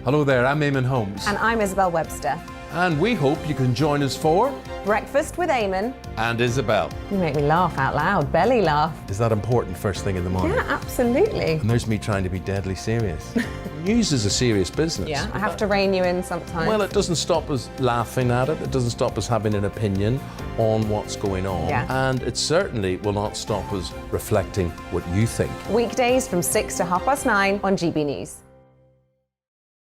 Hello there, I'm Eamon Holmes. And I'm Isabel Webster. And we hope you can join us for Breakfast with Eamon and Isabel. You make me laugh out loud, belly laugh. Is that important first thing in the morning? Yeah, absolutely. And there's me trying to be deadly serious. News is a serious business. Yeah, I have to rein you in sometimes. Well, it doesn't stop us laughing at it. It doesn't stop us having an opinion on what's going on. Yeah. And it certainly will not stop us reflecting what you think. Weekdays from 6 to 9:30 on GB News.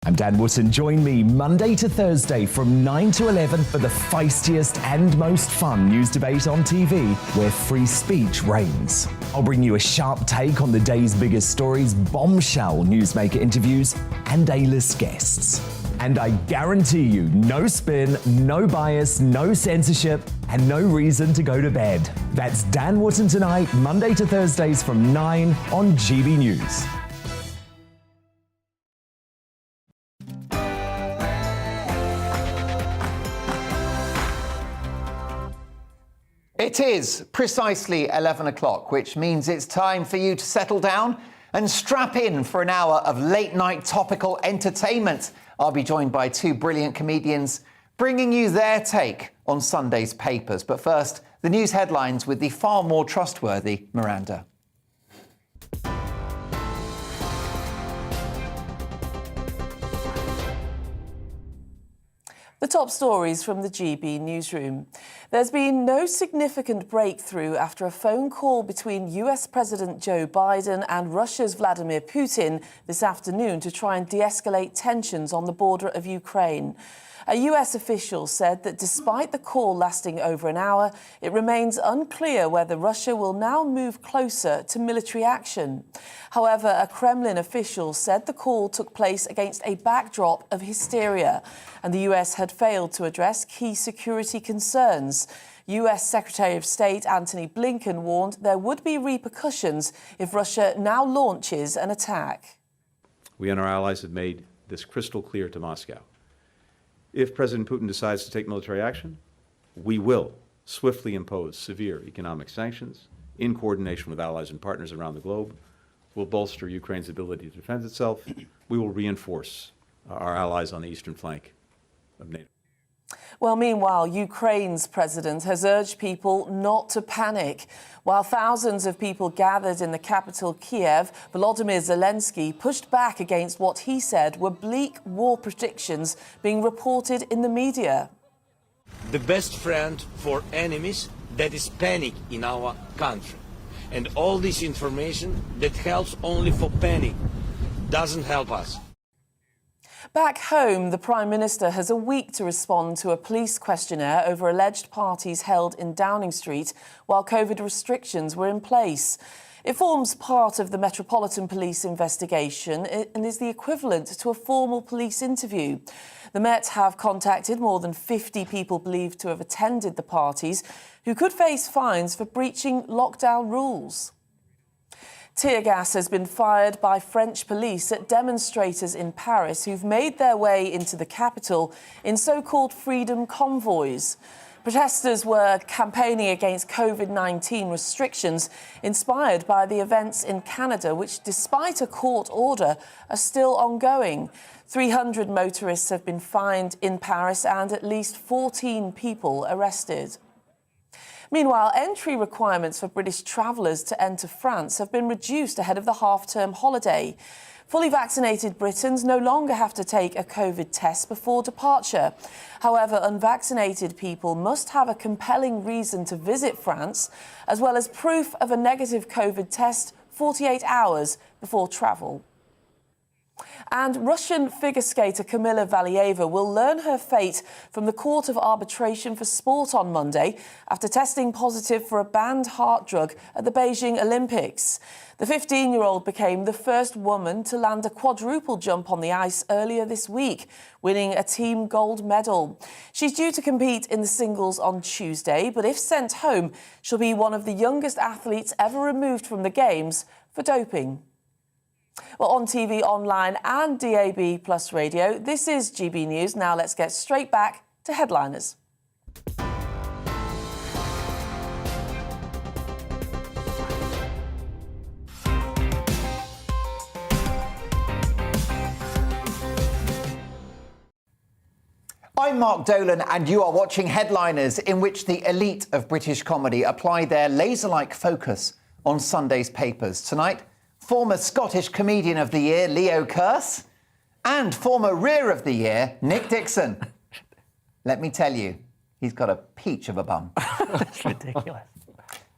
I'm Dan Wootton. Join me Monday to Thursday from 9 to 11 for the feistiest and most fun news debate on TV, where free speech reigns. I'll bring you a sharp take on the day's biggest stories, bombshell newsmaker interviews, and A-list guests. And I guarantee you, no spin, no bias, no censorship, and no reason to go to bed. That's Dan Wootton tonight, Monday to Thursdays from 9 on GB News. It is precisely 11 o'clock, which means it's time for you to settle down and strap in for an hour of late-night topical entertainment. I'll be joined by two brilliant comedians bringing you their take on Sunday's papers. But first, the news headlines with the far more trustworthy Miranda. The top stories from the GB newsroom. There's been no significant breakthrough after a phone call between US President Joe Biden and Russia's Vladimir Putin this afternoon to try and de-escalate tensions on the border of Ukraine. A US official said that despite the call lasting over an hour, it remains unclear whether Russia will now move closer to military action. However, a Kremlin official said the call took place against a backdrop of hysteria, and the US had failed to address key security concerns. US Secretary of State Antony Blinken warned there would be repercussions if Russia now launches an attack. We and our allies have made this crystal clear to Moscow. If President Putin decides to take military action, we will swiftly impose severe economic sanctions in coordination with allies and partners around the globe. We'll bolster Ukraine's ability to defend itself. We will reinforce our allies on the eastern flank of NATO. Well, meanwhile, Ukraine's president has urged people not to panic. While thousands of people gathered in the capital, Kiev, Volodymyr Zelensky pushed back against what he said were bleak war predictions being reported in the media. The best friend for enemies, that is panic in our country. And all this information that helps only for panic doesn't help us. Back home, the Prime Minister has a week to respond to a police questionnaire over alleged parties held in Downing Street while COVID restrictions were in place. It forms part of the Metropolitan Police investigation and is the equivalent to a formal police interview. The Met have contacted more than 50 people believed to have attended the parties who could face fines for breaching lockdown rules. Tear gas has been fired by French police at demonstrators in Paris who've made their way into the capital in so-called freedom convoys. Protesters were campaigning against COVID-19 restrictions inspired by the events in Canada, which, despite a court order, are still ongoing. 300 motorists have been fined in Paris and at least 14 people arrested. Meanwhile, entry requirements for British travellers to enter France have been reduced ahead of the half-term holiday. Fully vaccinated Britons no longer have to take a COVID test before departure. However, unvaccinated people must have a compelling reason to visit France, as well as proof of a negative COVID test 48 hours before travel. And Russian figure skater Kamila Valieva will learn her fate from the Court of Arbitration for Sport on Monday after testing positive for a banned heart drug at the Beijing Olympics. The 15-year-old became the first woman to land a quadruple jump on the ice earlier this week, winning a team gold medal. She's due to compete in the singles on Tuesday, but if sent home, she'll be one of the youngest athletes ever removed from the Games for doping. Well, on TV, online and DAB Plus radio, this is GB News. Now let's get straight back to headliners. I'm Mark Dolan, and you are watching Headliners, in which the elite of British comedy apply their laser-like focus on Sunday's papers. Tonight, former Scottish Comedian of the Year, Leo Kearse, and former Rear of the Year, Nick Dixon. Let me tell you, he's got a peach of a bum. That's ridiculous.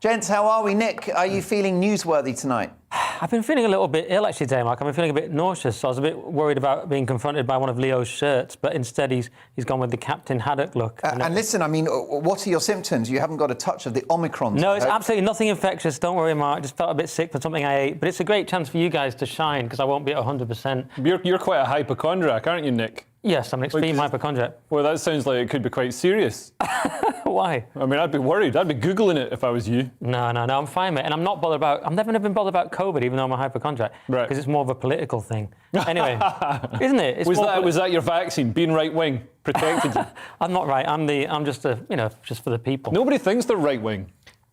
Gents, how are we? Nick, are you feeling newsworthy tonight? I've been feeling a little bit ill, actually, today, Mark. I've been feeling a bit nauseous, so I was a bit worried about being confronted by one of Leo's shirts, but instead he's gone with the Captain Haddock look. And listen, I mean, what are your symptoms? You haven't got a touch of the Omicron. No, it's absolutely nothing infectious. Don't worry, Mark. Just felt a bit sick for something I ate. But it's a great chance for you guys to shine, because I won't be at 100%. You're quite a hypochondriac, aren't you, Nick? Yes, I'm an extreme hypochondriac. Well, that sounds like it could be quite serious. Why? I mean, I'd be worried. I'd be Googling it if I was you. No, I'm fine, mate. And I'm not bothered about... I've never been bothered about COVID, even though I'm a hypochondriac. Right. Because it's more of a political thing. Anyway, isn't it? It's was that your vaccine? Being right-wing protected you? I'm not right. I'm just just for the people. Nobody thinks they're right-wing.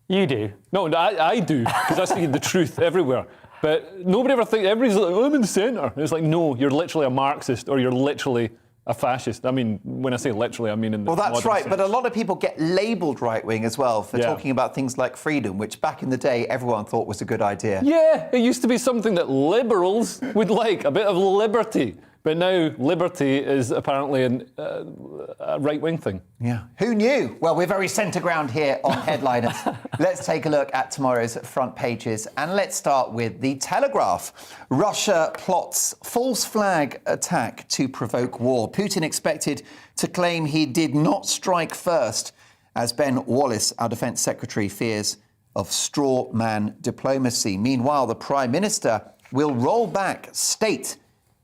You do. No, I do, because I see the truth everywhere. But nobody ever thinks... Everybody's like, I'm in the centre. It's like, no, you're literally a Marxist, or you're literally a fascist. I mean, when I say literally, I mean in the Well, that's right, sense. but a lot of people get labelled right-wing as well for talking about things like freedom, which back in the day everyone thought was a good idea. Yeah, it used to be something that liberals would like, a bit of liberty. But now liberty is apparently a right-wing thing. Yeah. Who knew? Well, we're very centre ground here on Headliners. Let's take a look at tomorrow's front pages. And let's start with The Telegraph. Russia plots false flag attack to provoke war. Putin expected to claim he did not strike first, as Ben Wallace, our Defence Secretary, fears of straw man diplomacy. Meanwhile, the Prime Minister will roll back state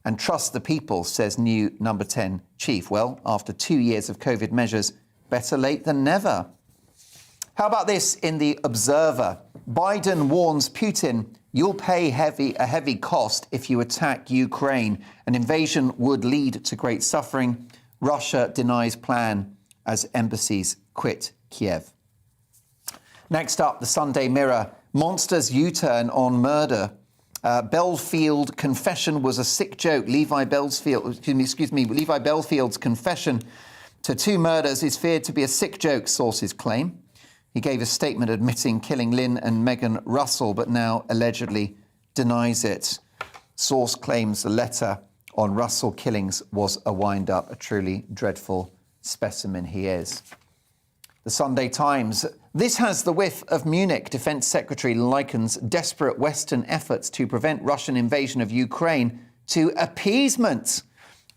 and trust the people, says new number 10 chief. Well, after 2 years of COVID measures, better late than never. How about this in The Observer? Biden warns Putin, you'll pay a heavy cost if you attack Ukraine. An invasion would lead to great suffering. Russia denies plan as embassies quit Kiev. Next up, the Sunday Mirror. Monsters U-turn on murder. Belfield confession was a sick joke. Levi Belfield's confession to 2 murders is feared to be a sick joke, sources claim. He gave a statement admitting killing Lynn and Megan Russell, but now allegedly denies it. Source claims the letter on Russell killings was a wind-up, a truly dreadful specimen he is. The Sunday Times. This has the whiff of Munich. Defence Secretary likens desperate Western efforts to prevent Russian invasion of Ukraine to appeasement.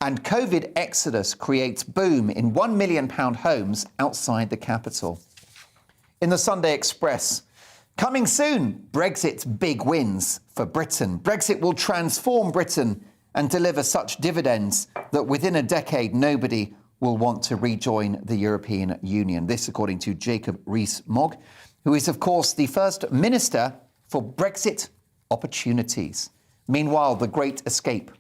And COVID exodus creates boom in £1 million homes outside the capital. In the Sunday Express, coming soon, Brexit's big wins for Britain. Brexit will transform Britain and deliver such dividends that within a decade nobody will want to rejoin the European Union. This, according to Jacob Rees-Mogg, who is, of course, the First Minister for Brexit Opportunities. Meanwhile, the Great Escape.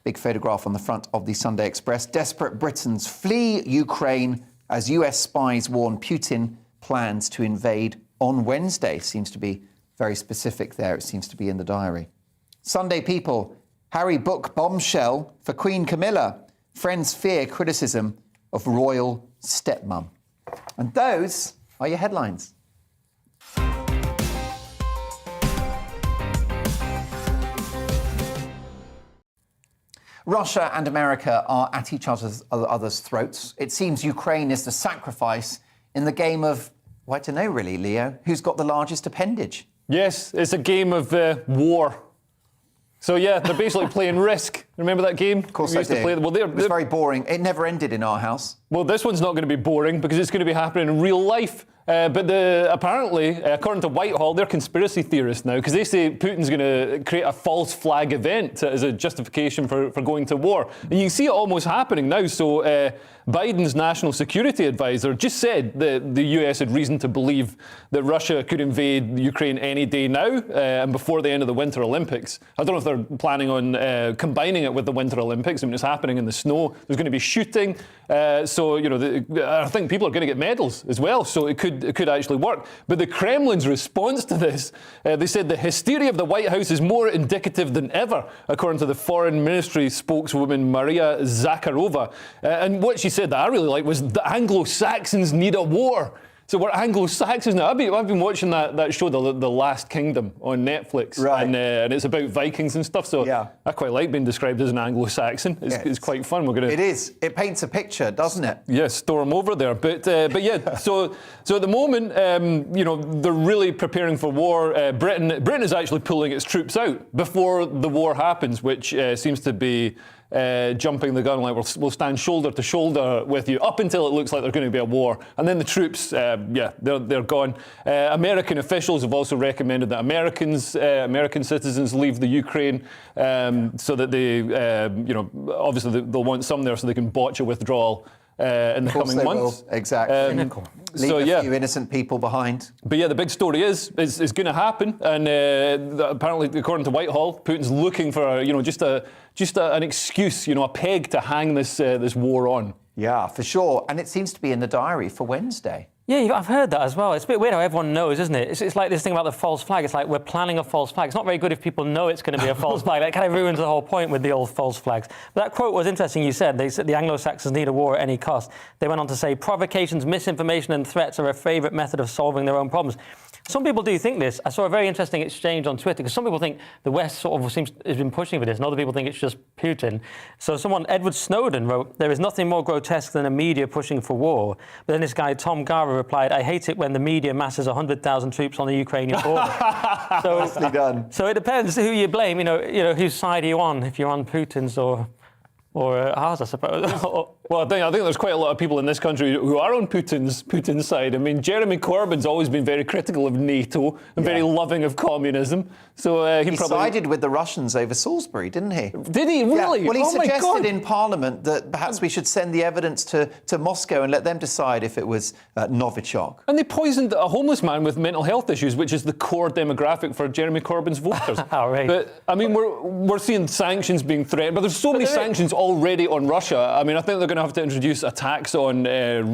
Big photograph on the front of the Sunday Express. Desperate Britons flee Ukraine as US spies warn Putin plans to invade on Wednesday. Seems to be very specific there. It seems to be in the diary. Sunday People. Harry book bombshell for Queen Camilla. Friends fear criticism of royal stepmom. And those are your headlines. Russia and America are at each other's throats. It seems Ukraine is the sacrifice in the game of, well, I don't know really, Leo, who's got the largest appendage? Yes, it's a game of war. So, yeah, they're basically playing Risk. Remember that game? Of course I do. It was very boring. It never ended in our house. Well, this one's not going to be boring because it's going to be happening in real life. But apparently, according to Whitehall, they're conspiracy theorists now because they say Putin's going to create a false flag event as a justification for going to war. And you can see it almost happening now. So Biden's national security advisor just said that the US had reason to believe that Russia could invade Ukraine any day now and before the end of the Winter Olympics. I don't know if they're planning on combining it with the Winter Olympics. I mean, it's happening in the snow. There's going to be shooting. So, you know, I think people are going to get medals as well. So it could actually work. But the Kremlin's response to this, they said the hysteria of the White House is more indicative than ever, according to the Foreign Ministry spokeswoman Maria Zakharova. And what she said that I really liked was the Anglo-Saxons need a war. So we're Anglo-Saxons now. I've been watching that show, The Last Kingdom, on Netflix, right. and it's about Vikings and stuff. So yeah. I quite like being described as an Anglo-Saxon. It's quite fun. We're gonna. It is. It paints a picture, doesn't it? Yeah, storm over there. But yeah. So at the moment, you know, they're really preparing for war. Britain is actually pulling its troops out before the war happens, which seems to be. Jumping the gun, like we'll stand shoulder to shoulder with you up until it looks like there's going to be a war, and then the troops, they're gone. American officials have also recommended that American citizens leave the Ukraine, so that they, you know, obviously they'll want some there so they can botch a withdrawal in the coming months. Will. Exactly. Leave a few innocent people behind. But yeah, the big story is going to happen, and apparently, according to Whitehall, Putin's looking for an excuse, you know, a peg to hang this war on. Yeah, for sure. And it seems to be in the diary for Wednesday. Yeah, I've heard that as well. It's a bit weird how everyone knows, isn't it? It's like this thing about the false flag. It's like we're planning a false flag. It's not very good if people know it's going to be a false flag. That kind of ruins the whole point with the old false flags. But that quote was interesting. You said they said the Anglo-Saxons need a war at any cost. They went on to say provocations, misinformation and threats are a favourite method of solving their own problems. Some people do think this. I saw a very interesting exchange on Twitter because some people think the West sort of has been pushing for this and other people think it's just Putin. So Edward Snowden wrote, there is nothing more grotesque than a media pushing for war. But then this guy, Tom Gara, replied, I hate it when the media masses 100,000 troops on the Ukrainian border. Nicely done. So it depends who you blame, you know, whose side are you on, if you're on Putin's or ours, I suppose. Well, I think there's quite a lot of people in this country who are on Putin's side. I mean, Jeremy Corbyn's always been very critical of NATO and very loving of communism. So he probably sided with the Russians over Salisbury, didn't he? Did he really? Yeah. Well, he suggested my God. in Parliament that perhaps we should send the evidence to Moscow and let them decide if it was Novichok. And they poisoned a homeless man with mental health issues, which is the core demographic for Jeremy Corbyn's voters. But I mean, we're seeing sanctions being threatened, but there's so many sanctions already on Russia. I mean, I think they're going to have to introduce a tax on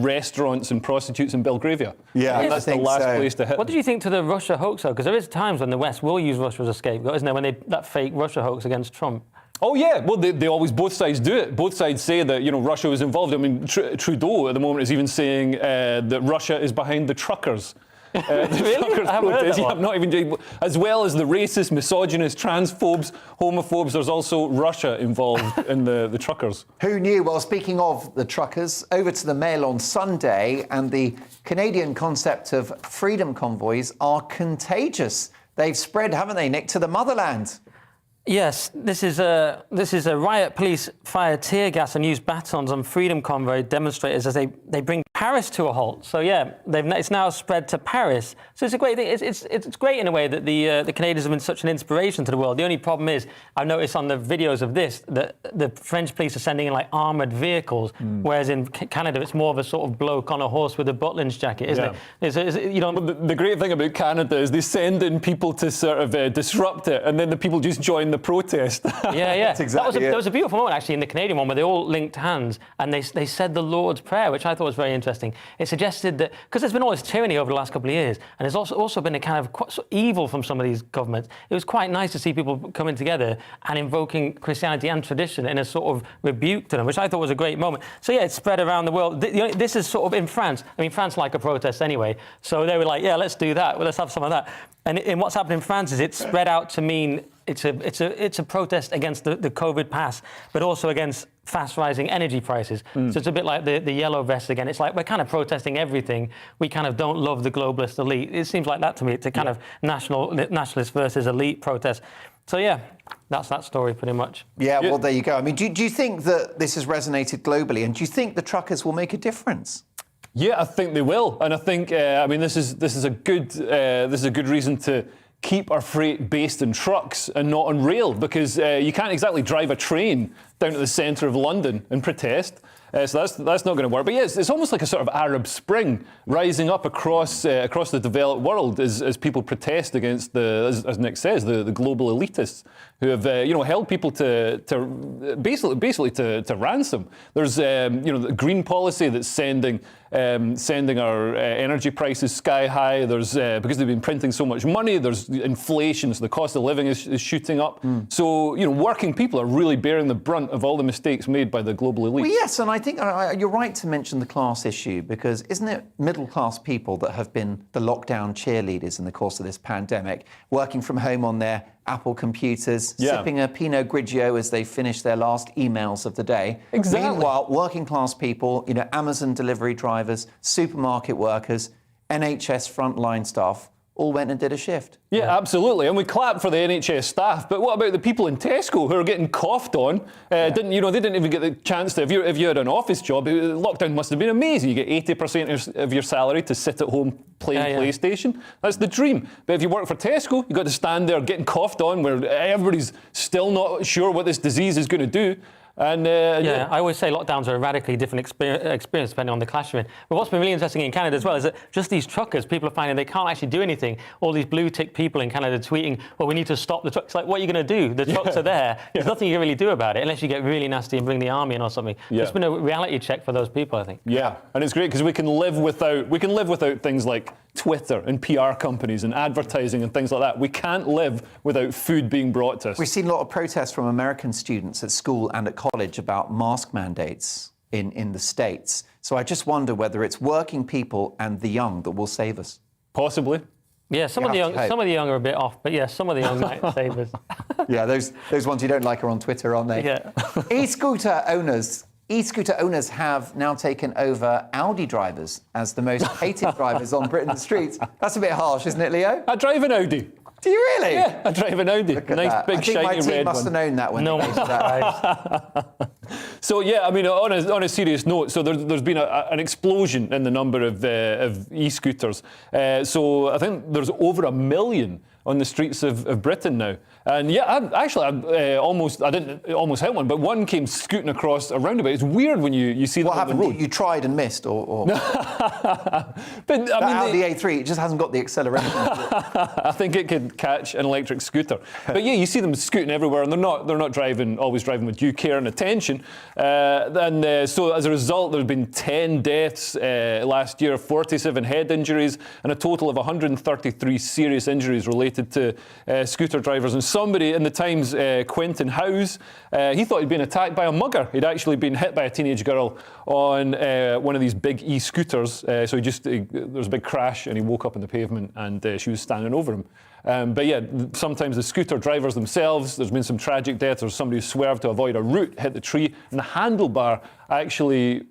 restaurants and prostitutes in Belgravia. Yeah, that's the last place to hit. What did you think to the Russia hoax, though? Because there is times when the West will use Russia as a scapegoat, isn't there, when that fake Russia hoax against Trump? Oh, yeah. Well, they always, both sides do it. Both sides say that, you know, Russia was involved. I mean, Trudeau at the moment is even saying that Russia is behind the truckers. Really? I haven't heard that one. I'm not even, as well as the racist, misogynist, transphobes, homophobes, there's also Russia involved in the truckers. Who knew? Well, speaking of the truckers, over to the Mail on Sunday, and the Canadian concept of freedom convoys are contagious. They've spread, haven't they, Nick, to the motherland? Yes, this is a riot. Police fire tear gas and use batons on freedom convoy demonstrators as they bring Paris to a halt. So yeah, it's now spread to Paris. So it's a great thing. It's great in a way that the Canadians have been such an inspiration to the world. The only problem is, I've noticed on the videos of this that the French police are sending in like armoured vehicles, whereas in Canada it's more of a sort of bloke on a horse with a Butlins jacket, isn't it? You know, the great thing about Canada is they send in people to sort of disrupt it, and then the people just join the protest. Yeah. That's exactly there was a beautiful moment actually in the Canadian one where they all linked hands and they said the Lord's Prayer, which I thought was very interesting. It suggested that, because there's been all this tyranny over the last couple of years, and there's also been a kind of quite evil from some of these governments. It was quite nice to see people coming together and invoking Christianity and tradition in a sort of rebuke to them, which I thought was a great moment. So yeah, it's spread around the world. This is sort of in France. I mean, France like a protest anyway, so they were like, yeah, let's do that. Well, let's have some of that. And what's happened in France is it's spread out to mean it's a protest against the COVID pass, but also against fast rising energy prices. So it's a bit like the yellow vests again. It's like we're kind of protesting everything. We kind of don't love the globalist elite. It seems like that to me. It's a kind of nationalist versus elite protest. So yeah, that's that story pretty much. Yeah, well, there you go. I mean, do you think that this has resonated globally, and do you think the truckers will make a difference? Yeah, I think they will, and I think I mean this is a good reason to keep our freight based in trucks and not on rail, because you can't exactly drive a train down to the centre of London and protest. So that's not going to work. But yeah, it's almost like a sort of Arab Spring rising up across the developed world as people protest against as Nick says, the global elitists who have held people to basically to ransom. There's the green policy that's sending our energy prices sky high. There's because they've been printing so much money. There's inflation, so the cost of living is shooting up. So working people are really bearing the brunt of all the mistakes made by the global elite. Well, yes, and I think you're right to mention the class issue, because isn't it middle-class people that have been the lockdown cheerleaders in the course of this pandemic, working from home on their Apple computers, sipping a Pinot Grigio as they finish their last emails of the day. Exactly. Meanwhile, working-class people, Amazon delivery drivers, supermarket workers, NHS frontline staff, all went and did a shift. Yeah, absolutely. And we clap for the NHS staff, but what about the people in Tesco who are getting coughed on? They didn't even get the chance to, if you had an office job, lockdown must have been amazing. You get 80% of your salary to sit at home playing PlayStation. That's the dream. But if you work for Tesco, you've got to stand there getting coughed on where everybody's still not sure what this disease is going to do. And I always say lockdowns are a radically different experience depending on the class you're in. But what's been really interesting in Canada as well is that just these truckers, people are finding they can't actually do anything. All these blue tick people in Canada tweeting, well, we need to stop the trucks. Like, what are you going to do? The trucks are there. There's nothing you can really do about it unless you get really nasty and bring the army in or something. It's been a reality check for those people, I think. Yeah, and it's great because we can live without things like Twitter and PR companies and advertising and things like that. We can't live without food being brought to us. We've seen a lot of protests from American students at school and at college about mask mandates in the States. So I just wonder whether it's working people and the young that will save us. Possibly. Yeah, some of the young are a bit off, but yeah, some of the young might save us. Yeah, those ones you don't like are on Twitter, aren't they? Yeah. E-scooter owners have now taken over Audi drivers as the most hated drivers on Britain's streets. That's a bit harsh, isn't it, Leo? I drive an Audi. Do you really? Yeah, I drive an Audi. Nice big shiny red one. I think my team must have known that when they made that. So yeah, I mean, on a serious note, so there's been an explosion in the number of e-scooters. So I think there's over 1 million on the streets of Britain now. And yeah, I almost hit one, but one came scooting across a roundabout. It's weird when you see that on the road. What happened? You tried and missed, or? But I mean, Audi A3, it just hasn't got the acceleration. I think it could catch an electric scooter. But yeah, you see them scooting everywhere, and they're not always driving with due care and attention. So as a result, there's been 10 deaths last year, 47 head injuries, and a total of 133 serious injuries related to scooter drivers. And somebody in the Times, Quentin Howes, he thought he'd been attacked by a mugger. He'd actually been hit by a teenage girl on one of these big e-scooters. So there was a big crash, and he woke up on the pavement, and she was standing over him. But yeah, sometimes the scooter drivers themselves, there's been some tragic deaths. There's somebody who swerved to avoid a route, hit the tree, and the handlebar actually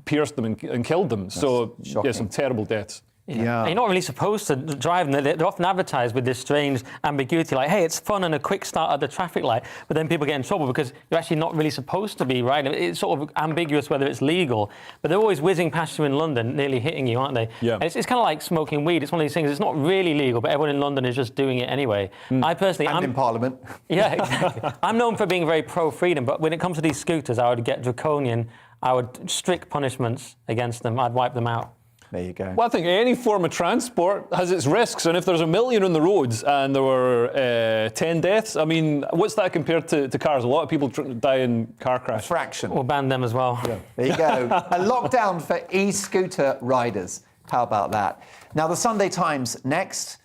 pierced them and killed them. That's shocking. Yeah, some terrible deaths. Yeah. And you're not really supposed to drive them. They're often advertised with this strange ambiguity, like, hey, it's fun and a quick start at the traffic light, but then people get in trouble because you're actually not really supposed to be riding. It's sort of ambiguous whether it's legal, but they're always whizzing past you in London, nearly hitting you, aren't they? Yeah. And it's kind of like smoking weed. It's one of these things, it's not really legal, but everyone in London is just doing it anyway. I personally... I'm in Parliament. Yeah, exactly. I'm known for being very pro-freedom, but when it comes to these scooters, I would get draconian. I would strict punishments against them. I'd wipe them out. There you go. Well, I think any form of transport has its risks, and if there's 1 million on the roads and there were 10 deaths, I mean, what's that compared to cars? A lot of people die in car crashes. A fraction. We'll ban them as well. Yeah. There you go. A lockdown for e-scooter riders. How about that? Now, the Sunday Times next.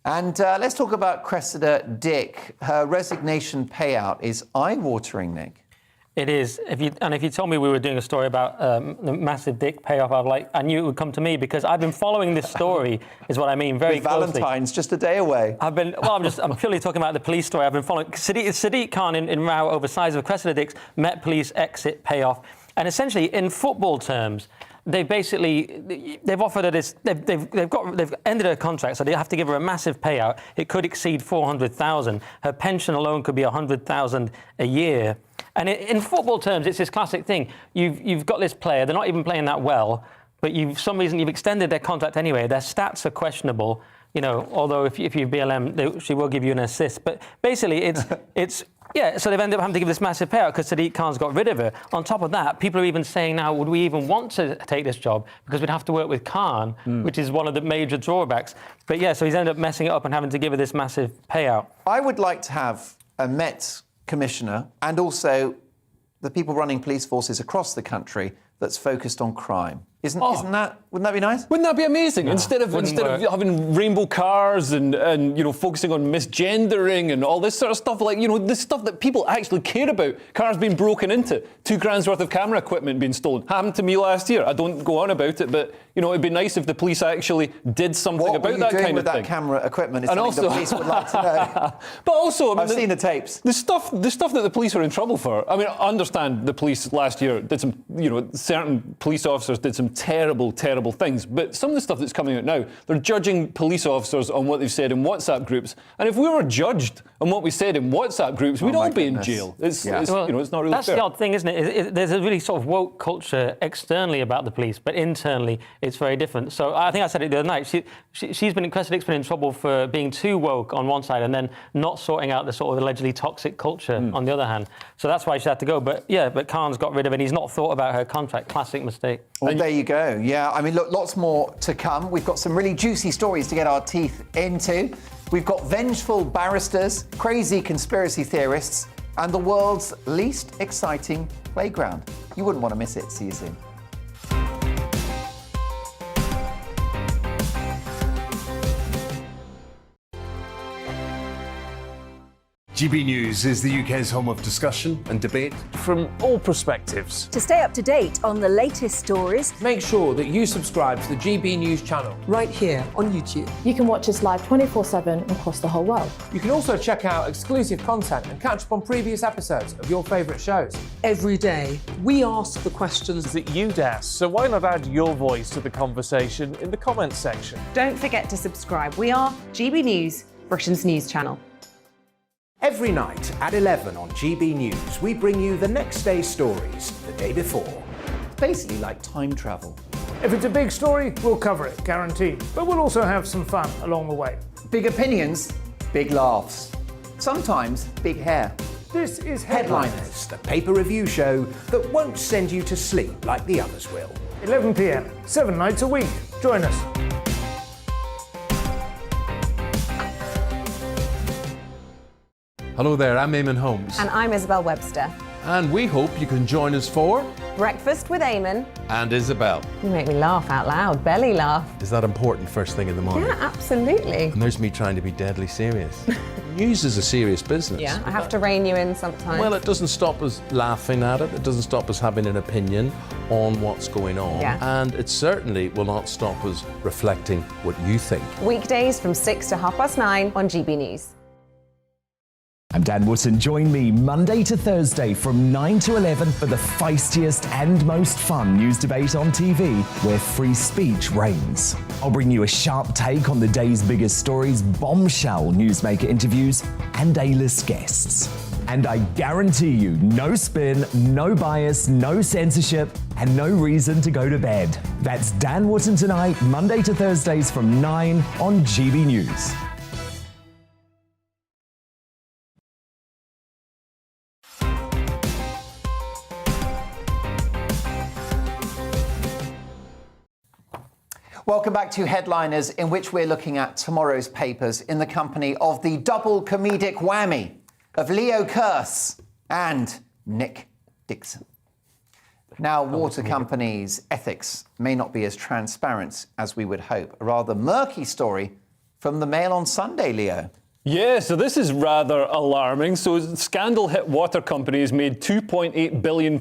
And let's talk about Cressida Dick. Her resignation payout is eye-watering, Nick. It is. If you told me we were doing a story about the massive dick payoff, I knew it would come to me because I've been following this story, is what I mean, very closely. Valentine's just a day away. I'm purely talking about the police story. I've been following Sadiq Khan in row over size of Cressida Dick's Met Police exit payoff. And essentially, in football terms, they've offered her this. They've ended her contract, so they have to give her a massive payout. It could exceed 400,000. Her pension alone could be 100,000 a year. And in football terms, it's this classic thing. You've got this player. They're not even playing that well, but for some reason you've extended their contract anyway. Their stats are questionable. Although if you BLM, she will give you an assist. But basically, it's Yeah, so they've ended up having to give this massive payout because Sadiq Khan's got rid of her. On top of that, people are even saying now, would we even want to take this job? Because we'd have to work with Khan, which is one of the major drawbacks. But yeah, so he's ended up messing it up and having to give her this massive payout. I would like to have a Met commissioner and also the people running police forces across the country that's focused on crime. Wouldn't that be nice? Wouldn't that be amazing? No, instead of having rainbow cars and focusing on misgendering and all this sort of stuff, like, this stuff that people actually care about. Cars being broken into, £2,000 worth of camera equipment being stolen. Happened to me last year. I don't go on about it, but it'd be nice if the police actually did something about that kind of thing. What were you doing with that camera equipment? Is something the police would like to know. But also, I've seen the tapes. The stuff that the police are in trouble for. I mean, I understand the police last year did some, certain police officers did some terrible things. But some of the stuff that's coming out now, they're judging police officers on what they've said in WhatsApp groups. And if we were judged on what we said in WhatsApp groups, we'd all be in jail. It's not really fair. That's the odd thing, isn't it? There's a really sort of woke culture externally about the police, but internally it's very different. So I think I said it the other night. Cressida Dick's been in trouble for being too woke on one side and then not sorting out the sort of allegedly toxic culture on the other hand. So that's why she had to go. But Khan's got rid of it. He's not thought about her contract. Classic mistake. Well, there you go. Yeah, I mean, look, lots more to come. We've got some really juicy stories to get our teeth into. We've got vengeful barristers, crazy conspiracy theorists, and the world's least exciting playground. You wouldn't want to miss it. See you soon. GB News is the UK's home of discussion and debate from all perspectives. To stay up to date on the latest stories, make sure that you subscribe to the GB News channel right here on YouTube. You can watch us live 24/7 across the whole world. You can also check out exclusive content and catch up on previous episodes of your favourite shows. Every day, we ask the questions that you'd ask, so why not add your voice to the conversation in the comments section? Don't forget to subscribe. We are GB News, Britain's news channel. Every night at 11 on GB News, we bring you the next day's stories the day before. Basically like time travel. If it's a big story, we'll cover it, guaranteed. But we'll also have some fun along the way. Big opinions, big laughs. Sometimes big hair. This is Headliners, the paper review show that won't send you to sleep like the others will. 11 p.m, 7 nights a week. Join us. Hello there, I'm Eamon Holmes. And I'm Isabel Webster. And we hope you can join us for Breakfast with Eamon and Isabel. You make me laugh out loud, belly laugh. Is that important first thing in the morning? Yeah, absolutely. And there's me trying to be deadly serious. News is a serious business. Yeah, I have to rein you in sometimes. Well, it doesn't stop us laughing at it. It doesn't stop us having an opinion on what's going on. Yeah. And it certainly will not stop us reflecting what you think. Weekdays from 6 to 9:30 on GB News. I'm Dan Wootton. Join me Monday to Thursday from 9 to 11 for the feistiest and most fun news debate on TV, where free speech reigns. I'll bring you a sharp take on the day's biggest stories, bombshell newsmaker interviews, and A-list guests. And I guarantee you, no spin, no bias, no censorship, and no reason to go to bed. That's Dan Wootton Tonight, Monday to Thursdays from 9 on GB News. Welcome back to Headliners, in which we're looking at tomorrow's papers in the company of the double comedic whammy of Leo Kearse and Nick Dixon. Now, water companies' ethics may not be as transparent as we would hope. A rather murky story from the Mail on Sunday, Leo. Yeah, so this is rather alarming. So scandal-hit water companies made £2.8 billion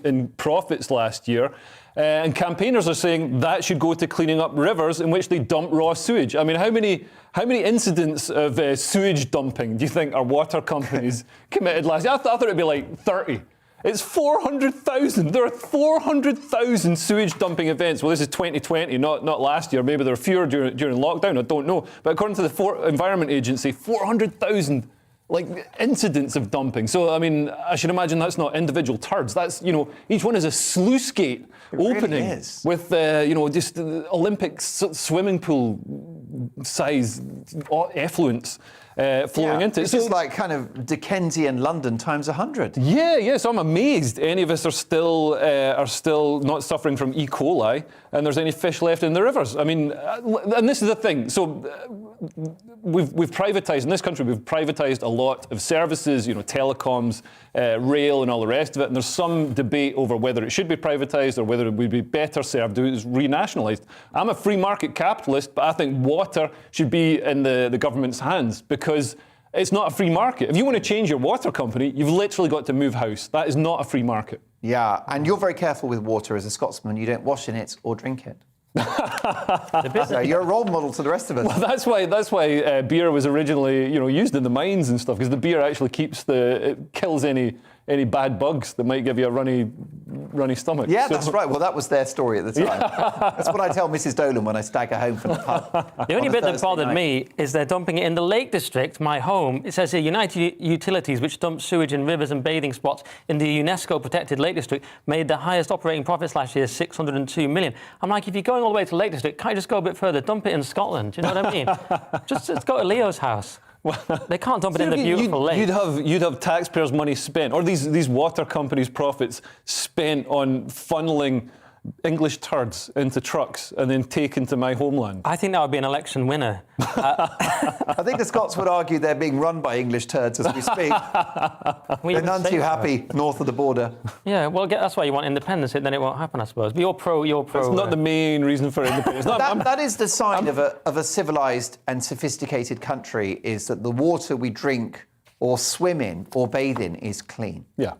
in profits last year. And campaigners are saying that should go to cleaning up rivers in which they dump raw sewage. I mean, how many incidents of sewage dumping do you think our water companies committed last year? I thought it'd be like 30. It's 400,000. There are 400,000 sewage dumping events. Well, this is 2020, not last year. Maybe there are fewer during lockdown. I don't know. But according to the Environment Agency, 400,000 incidents of dumping. So, I mean, I should imagine that's not individual turds. That's, each one is a sluice gate opening really is. With, just Olympic swimming pool size effluents. flowing into it. It's just like kind of Dickensian London times 100. Yeah, so I'm amazed any of us are still not suffering from E. coli and there's any fish left in the rivers. I mean, and this is the thing. So we've privatised, in this country, we've privatised a lot of services, telecoms, rail and all the rest of it. And there's some debate over whether it should be privatised or whether it would be better served if it was renationalised. I'm a free market capitalist, but I think water should be in the government's hands because it's not a free market. If you want to change your water company, you've literally got to move house. That is not a free market. Yeah, and you're very careful with water as a Scotsman. You don't wash in it or drink it. So you're a role model to the rest of us. Well, that's why beer was originally, used in the mines and stuff, because the beer actually it kills any bad bugs that might give you a runny stomach. Yeah, that's right. Well, that was their story at the time. That's what I tell Mrs. Dolan when I stagger home from the pub. The only bit that bothered me is they're dumping it in the Lake District, my home. It says here, United Utilities, which dump sewage in rivers and bathing spots in the UNESCO-protected Lake District, made the highest operating profits last year, 602 million. I'm like, if you're going all the way to Lake District, can't you just go a bit further? Dump it in Scotland. Do you know what I mean? just go to Leo's house. They can't dump it in the beautiful lake. You'd have taxpayers' money spent, or these water companies' profits spent on funneling English turds into trucks and then taken to my homeland. I think that would be an election winner. I think the Scots would argue they're being run by English turds as we speak. They're none too happy north of the border. Yeah, well, that's why you want independence. Then it won't happen, I suppose. But you're pro. That's not the main reason for independence. That is the sign of a civilised and sophisticated country, is that the water we drink or swim in or bathe in is clean. Yeah.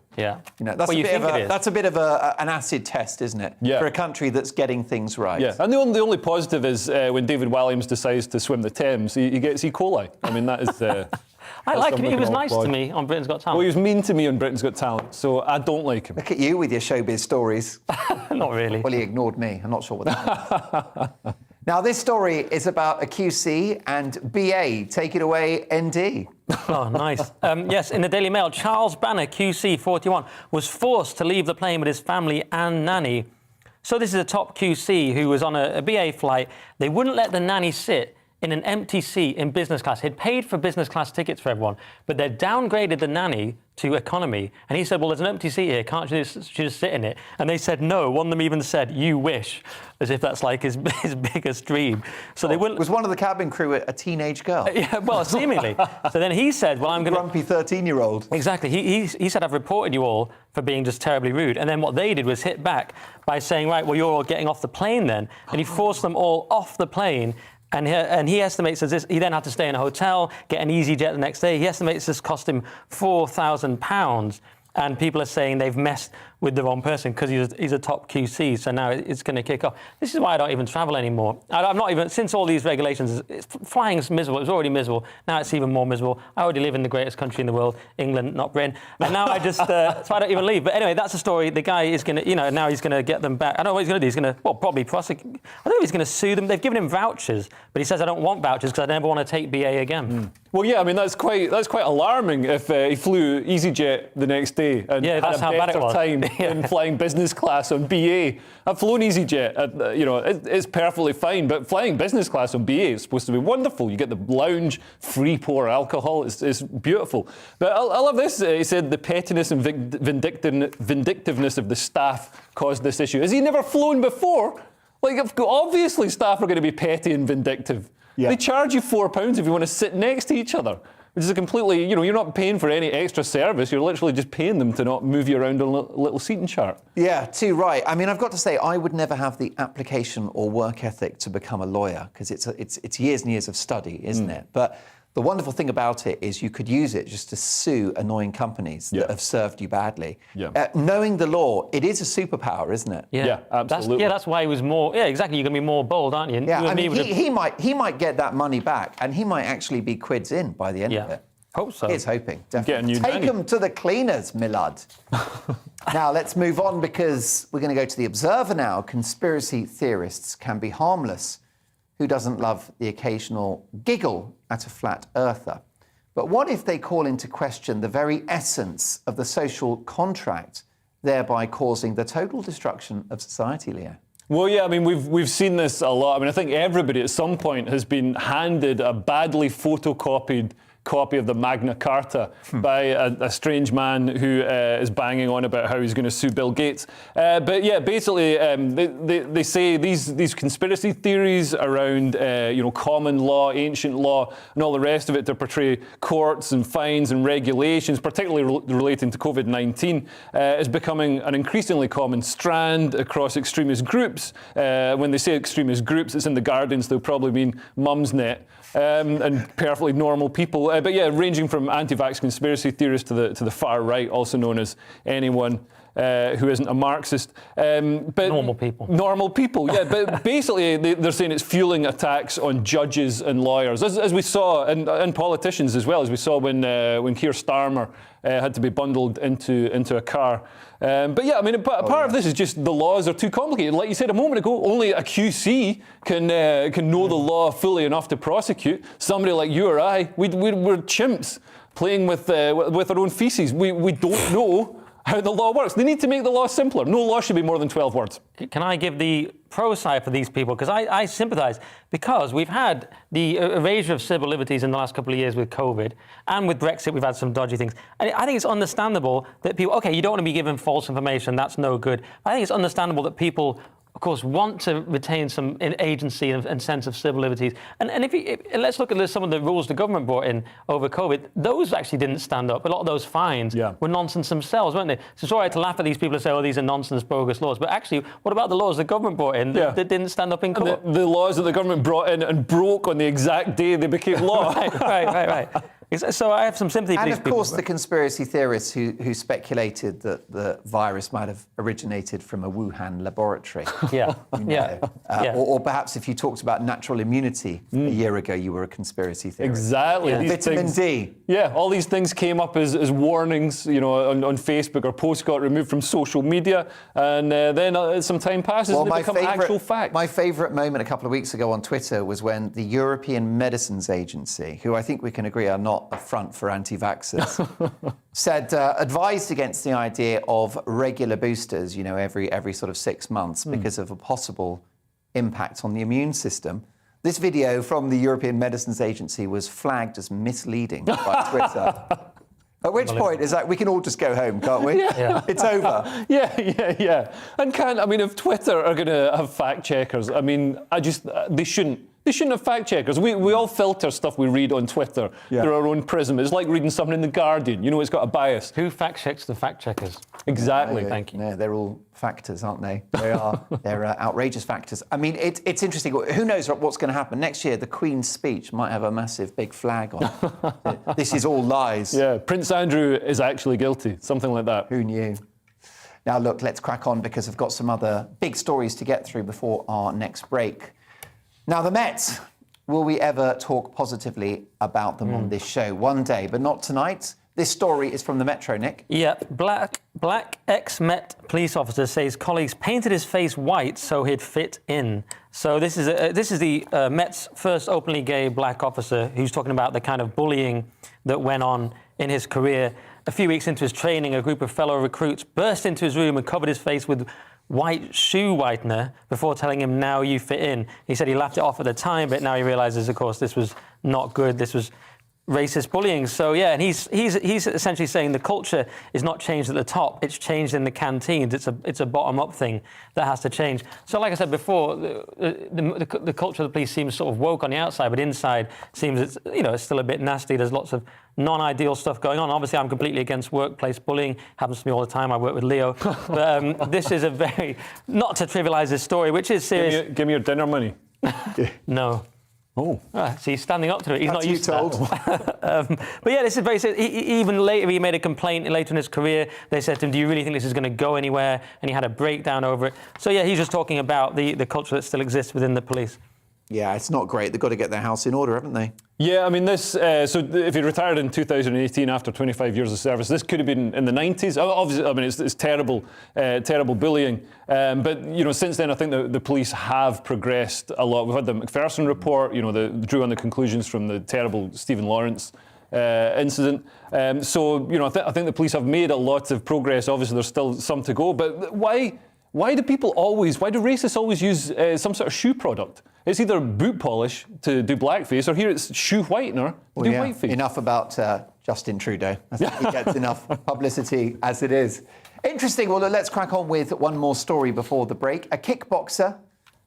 That's a bit of an acid test, isn't it? Yeah. For a country that's getting things right. Yeah, and the only positive is when David Walliams decides to swim the Thames, he gets E. coli. I mean, that is... I like him. He was nice to me on Britain's Got Talent. Well, he was mean to me on Britain's Got Talent, so I don't like him. Look at you with your showbiz stories. Not really. Well, he ignored me. I'm not sure what that means. Now, this story is about a QC and BA. Take it away, ND. Oh, nice. Yes, in the Daily Mail, Charles Banner, QC 41, was forced to leave the plane with his family and nanny. So this is a top QC who was on a BA flight. They wouldn't let the nanny sit in an empty seat in business class. He'd paid for business class tickets for everyone, but they'd downgraded the nanny to economy. And he said, well, there's an empty seat here, can't you just sit in it? And they said no. One of them even said, you wish, as if that's like his biggest dream. So they wouldn't... Was one of the cabin crew a teenage girl? Yeah, well, seemingly. So then he said, well, I'm going to... Grumpy 13-year-old. Exactly. He said, I've reported you all for being just terribly rude. And then what they did was hit back by saying, right, well, you're all getting off the plane then. And he forced them all off the plane. And he estimates that he then had to stay in a hotel, get an EasyJet the next day. He estimates this cost him £4,000. And people are saying they've messed with the wrong person because he's a top QC, so now it's going to kick off. This is why I don't even travel anymore. I'm not even, since all these regulations, flying's miserable. It was already miserable. Now it's even more miserable. I already live in the greatest country in the world, England, not Britain. And now I just, so I don't even leave. But anyway, that's the story. The guy is going to, now he's going to get them back. I don't know what he's going to do. He's going to, probably prosecute. I don't know if he's going to sue them. They've given him vouchers, but he says, I don't want vouchers because I never want to take BA again. Well, yeah, I mean, that's quite alarming if he flew EasyJet the next day and had a better time than flying business class on BA. I've flown EasyJet, it's perfectly fine, but flying business class on BA is supposed to be wonderful. You get the lounge, free pour alcohol, it's beautiful. But I love this, he said the pettiness and vindictiveness of the staff caused this issue. Has he never flown before? Like, obviously staff are going to be petty and vindictive. Yeah. They charge you £4 if you want to sit next to each other, which is a completely, you're not paying for any extra service. You're literally just paying them to not move you around on a little seating chart. Yeah, too right. I mean, I've got to say, I would never have the application or work ethic to become a lawyer because it's years and years of study, isn't it? But the wonderful thing about it is you could use it just to sue annoying companies that have served you badly. Yeah. Knowing the law, it is a superpower, isn't it? Yeah, absolutely. That's why he was more... Yeah, exactly. You're going to be more bold, aren't you? Yeah, I mean, he might get that money back and he might actually be quids in by the end of it. Hope so. He's hoping, definitely. Take them to the cleaners, my lad. Now, let's move on because we're going to go to The Observer now. Conspiracy theorists can be harmless. Who doesn't love the occasional giggle at a flat earther? But what if they call into question the very essence of the social contract, thereby causing the total destruction of society, Leo? Well, yeah, I mean, we've seen this a lot. I mean, I think everybody at some point has been handed a badly photocopied copy of the Magna Carta by a strange man who is banging on about how he's going to sue Bill Gates. But yeah, basically, they say these conspiracy theories around common law, ancient law, and all the rest of it to portray courts and fines and regulations, particularly relating to COVID-19, is becoming an increasingly common strand across extremist groups. When they say extremist groups, it's in the Guardian, so they'll probably mean Mumsnet. And perfectly normal people. But yeah, ranging from anti-vax conspiracy theorists to the far right, also known as anyone who isn't a Marxist. But normal people. Normal people, yeah. But basically, they're saying it's fueling attacks on judges and lawyers, as we saw, and politicians as well, as we saw when Keir Starmer had to be bundled into a car. But yeah, I mean, part of this is just the laws are too complicated. Like you said a moment ago, only a QC can know the law fully enough to prosecute. Somebody like you or I, we're chimps playing with our own feces. We don't know how the law works. They need to make the law simpler. No law should be more than 12 words. Can I give the pro side for these people? Because I sympathise, because we've had the erasure of civil liberties in the last couple of years with COVID, and with Brexit we've had some dodgy things. And I think it's understandable that people, okay, you don't want to be given false information, that's no good. I think it's understandable that people, of course, want to retain some agency and sense of civil liberties. And let's look at some of the rules the government brought in over COVID. Those actually didn't stand up. A lot of those fines were nonsense themselves, weren't they? So it's all right to laugh at these people and say, oh, these are nonsense, bogus laws. But actually, what about the laws the government brought in that didn't stand up in court? The laws that the government brought in and broke on the exact day they became law. Right. So I have some sympathy for these people. And of course, the conspiracy theorists who speculated that the virus might have originated from a Wuhan laboratory. Or perhaps if you talked about natural immunity a year ago, you were a conspiracy theorist. Exactly. Yeah. Vitamin D. Yeah, all these things came up as warnings, on Facebook, or posts got removed from social media, and then some time passes and they become actual fact. My favourite moment a couple of weeks ago on Twitter was when the European Medicines Agency, who I think we can agree are not a front for anti-vaxxers, said advised against the idea of regular boosters, every sort of 6 months because of a possible impact on the immune system. This video from the European Medicines Agency was flagged as misleading by Twitter. At which point is we can all just go home, can't we? Yeah. It's over. Yeah. And if Twitter are going to have fact checkers, they shouldn't. They shouldn't have fact checkers. We all filter stuff we read on Twitter through our own prism. It's like reading something in the Guardian. It's got a bias. Who fact checks the fact checkers? Exactly. Thank you. Yeah, they're all factors, aren't they? They are. They're outrageous factors. I mean, it's interesting. Who knows what's going to happen next year? The Queen's speech might have a massive big flag on it. This is all lies. Yeah, Prince Andrew is actually guilty. Something like that. Who knew? Now, look, let's crack on because I've got some other big stories to get through before our next break. Now, the Met, will we ever talk positively about them on this show? One day, but not tonight. This story is from the Metro, Nick. Yeah, black ex-Met police officer says colleagues painted his face white so he'd fit in. So this is the Met's first openly gay black officer who's talking about the kind of bullying that went on in his career. A few weeks into his training, a group of fellow recruits burst into his room and covered his face with white shoe whitener before telling him, now you fit in. He said he laughed it off at the time, but now he realises, of course, this was not good. This was racist bullying. So, yeah, and he's essentially saying the culture is not changed at the top. It's changed in the canteens. It's a bottom-up thing that has to change. So, like I said before, the culture of the police seems sort of woke on the outside, but inside seems it's still a bit nasty. There's lots of non-ideal stuff going on. Obviously, I'm completely against workplace bullying. Happens to me all the time. I work with Leo. But this is a very, not to trivialise this story, which is serious. Give me your dinner money. No. Oh. So he's standing up to it. He's That's not used you told. to that. But yeah, this is very serious. Even later, he made a complaint later in his career. They said to him, do you really think this is going to go anywhere? And he had a breakdown over it. So yeah, he's just talking about the culture that still exists within the police. Yeah, it's not great. They've got to get their house in order, haven't they? Yeah, I mean, so if he retired in 2018 after 25 years of service, this could have been in the 90s. Obviously, I mean, it's terrible bullying. But, since then, I think the police have progressed a lot. We've had the McPherson report, drew on the conclusions from the terrible Stephen Lawrence incident. So, I think the police have made a lot of progress. Obviously, there's still some to go. But why Why do racists always use some sort of shoe product? It's either boot polish to do blackface, or here it's shoe whitener to do whiteface. Enough about Justin Trudeau. I think he gets enough publicity as it is. Interesting. Well, let's crack on with one more story before the break. A kickboxer.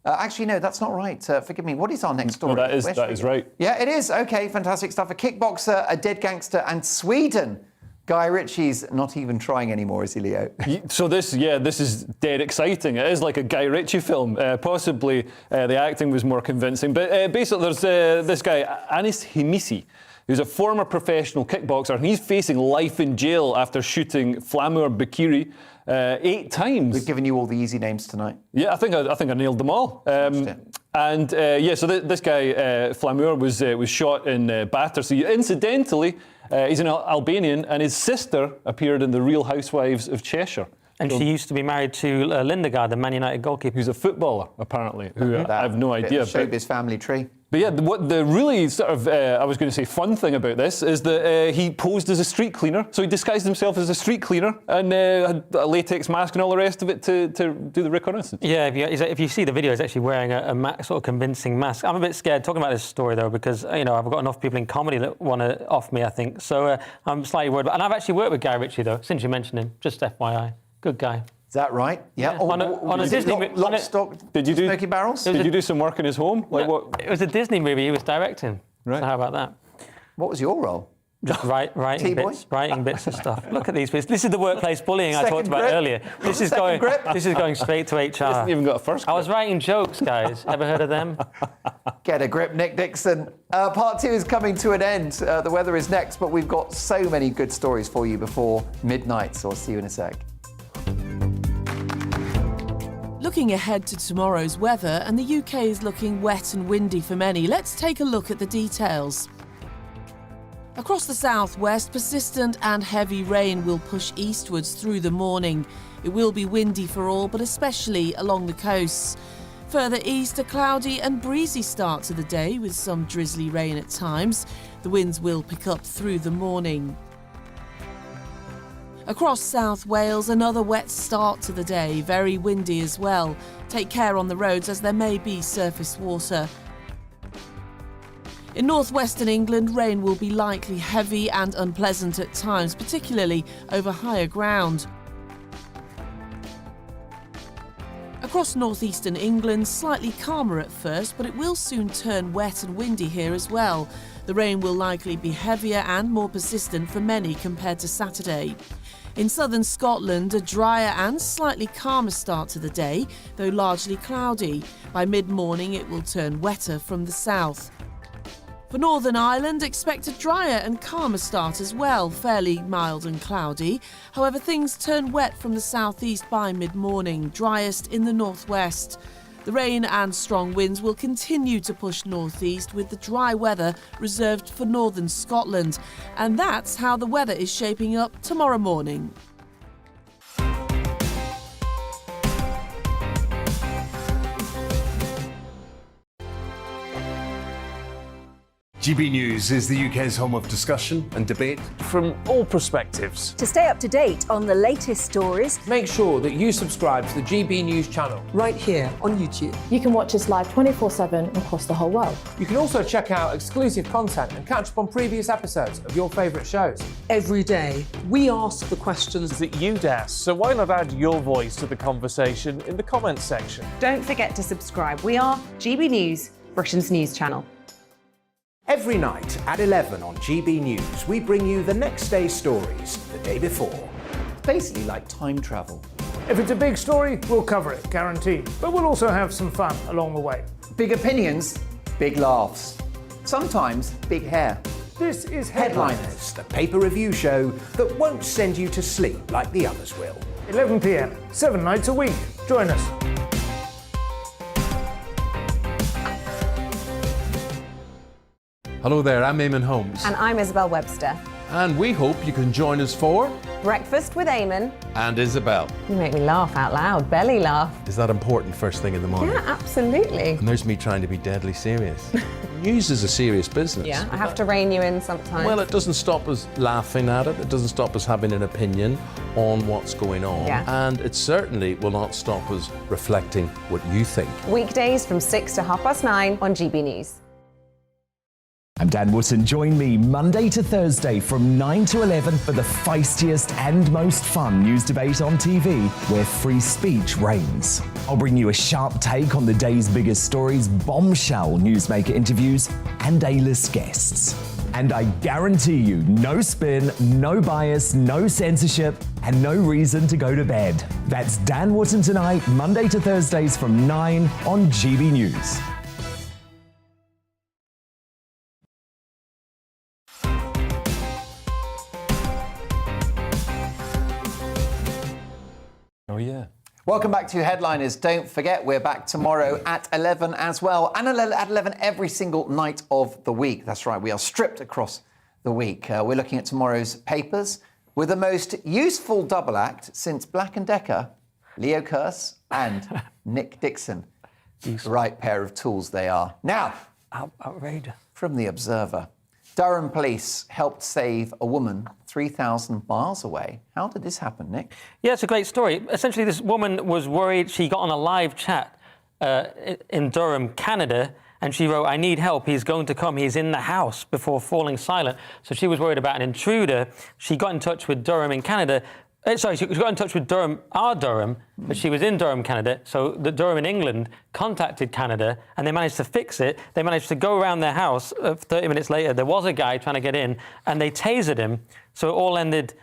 Actually, no, that's not right. Forgive me. What is our next story? No, that is right. Yeah, it is. OK, fantastic stuff. A kickboxer, a dead gangster, and Sweden. Guy Ritchie's not even trying anymore, is he, Leo? So this is dead exciting. It is like a Guy Ritchie film. Possibly the acting was more convincing. But basically, there's this guy, Anis Himisi, who's a former professional kickboxer, and he's facing life in jail after shooting Flamur Bakiri 8 times. We've given you all the easy names tonight. Yeah, I think I nailed them all. So this guy, Flamur, was shot in Battersea. Incidentally, he's an Albanian, and his sister appeared in The Real Housewives of Cheshire. And she used to be married to Lindegaard, the Man United goalkeeper. Who's a footballer, apparently, who I have no idea. Showbiz family tree. But yeah, what the really sort of, I was going to say, fun thing about this is that he posed as a street cleaner. So he disguised himself as a street cleaner and had a latex mask and all the rest of it to do the reconnaissance. Yeah, if you see the video, he's actually wearing a sort of convincing mask. I'm a bit scared talking about this story, though, because, I've got enough people in comedy that want to off me, I think. So I'm slightly worried. And I've actually worked with Guy Ritchie, though, since you mentioned him. Just FYI. Good guy. Is that right? Yeah. On a Disney movie. Did you do Smoky Barrels? Did you do some work in his home? What? It was a Disney movie he was directing. Right. So how about that? What was your role? Just writing bits of stuff. Look at these bits. This is the workplace bullying I talked about earlier. This is going straight to HR. He hasn't even got a first grip. I was writing jokes, guys. Ever heard of them? Get a grip, Nick Dixon. Part 2 is coming to an end. The weather is next, but we've got so many good stories for you before midnight, so I'll see you in a sec. Looking ahead to tomorrow's weather, and the UK is looking wet and windy for many. Let's take a look at the details. Across the southwest, persistent and heavy rain will push eastwards through the morning. It will be windy for all, but especially along the coasts. Further east, a cloudy and breezy start to the day with some drizzly rain at times. The winds will pick up through the morning. Across South Wales, another wet start to the day, very windy as well. Take care on the roads as there may be surface water. In northwestern England, rain will be likely heavy and unpleasant at times, particularly over higher ground. Across northeastern England, slightly calmer at first, but it will soon turn wet and windy here as well. The rain will likely be heavier and more persistent for many compared to Saturday. In southern Scotland, a drier and slightly calmer start to the day, though largely cloudy. By mid-morning, it will turn wetter from the south. For Northern Ireland, expect a drier and calmer start as well, fairly mild and cloudy. However, things turn wet from the southeast by mid-morning, driest in the northwest. The rain and strong winds will continue to push northeast with the dry weather reserved for northern Scotland. And that's how the weather is shaping up tomorrow morning. GB News is the UK's home of discussion and debate from all perspectives. To stay up to date on the latest stories, make sure that you subscribe to the GB News channel right here on YouTube. You can watch us live 24/7 across the whole world. You can also check out exclusive content and catch up on previous episodes of your favourite shows. Every day, we ask the questions that you'd ask, so why not add your voice to the conversation in the comments section? Don't forget to subscribe. We are GB News, Britain's news channel. Every night at 11 on GB News, we bring you the next day's stories the day before. It's basically like time travel. If it's a big story, we'll cover it, guaranteed. But we'll also have some fun along the way. Big opinions, big laughs. Sometimes big hair. This is Headliners, the paper review show that won't send you to sleep like the others will. 11 p.m, 7 nights a week. Join us. Hello there, I'm Eamon Holmes. And I'm Isabel Webster. And we hope you can join us for Breakfast with Eamon. And Isabel. You make me laugh out loud, belly laugh. Is that important first thing in the morning? Yeah, absolutely. And there's me trying to be deadly serious. News is a serious business. Yeah, I have to rein you in sometimes. Well, it doesn't stop us laughing at it. It doesn't stop us having an opinion on what's going on. Yeah. And it certainly will not stop us reflecting what you think. Weekdays from 6 to 9:30 on GB News. I'm Dan Wootton. Join me Monday to Thursday from 9 to 11 for the feistiest and most fun news debate on TV, where free speech reigns. I'll bring you a sharp take on the day's biggest stories, bombshell newsmaker interviews, and A-list guests. And I guarantee you, no spin, no bias, no censorship, and no reason to go to bed. That's Dan Wootton tonight, Monday to Thursdays from 9 on GB News. Oh, yeah. Welcome back to Headliners. Don't forget, we're back tomorrow at 11 as well. And at 11 every single night of the week. That's right, we are stripped across the week. We're looking at tomorrow's papers with the most useful double act since Black & Decker, Leo Kearse and Nick Dixon. The right pair of tools they are. Now, outrageous. From The Observer. Durham police helped save a woman 3,000 miles away. How did this happen, Nick? Yeah, it's a great story. Essentially, this woman was worried. She got on a live chat in Durham, Canada, and she wrote, "I need help. He's going to come. He's in the house," before falling silent. So she was worried about an intruder. She got in touch with Durham in Canada. She got in touch with Durham, but she was in Durham, Canada. So the Durham in England contacted Canada, and they managed to fix it. They managed to go around their house. 30 minutes later, there was a guy trying to get in, and they tasered him. So it all ended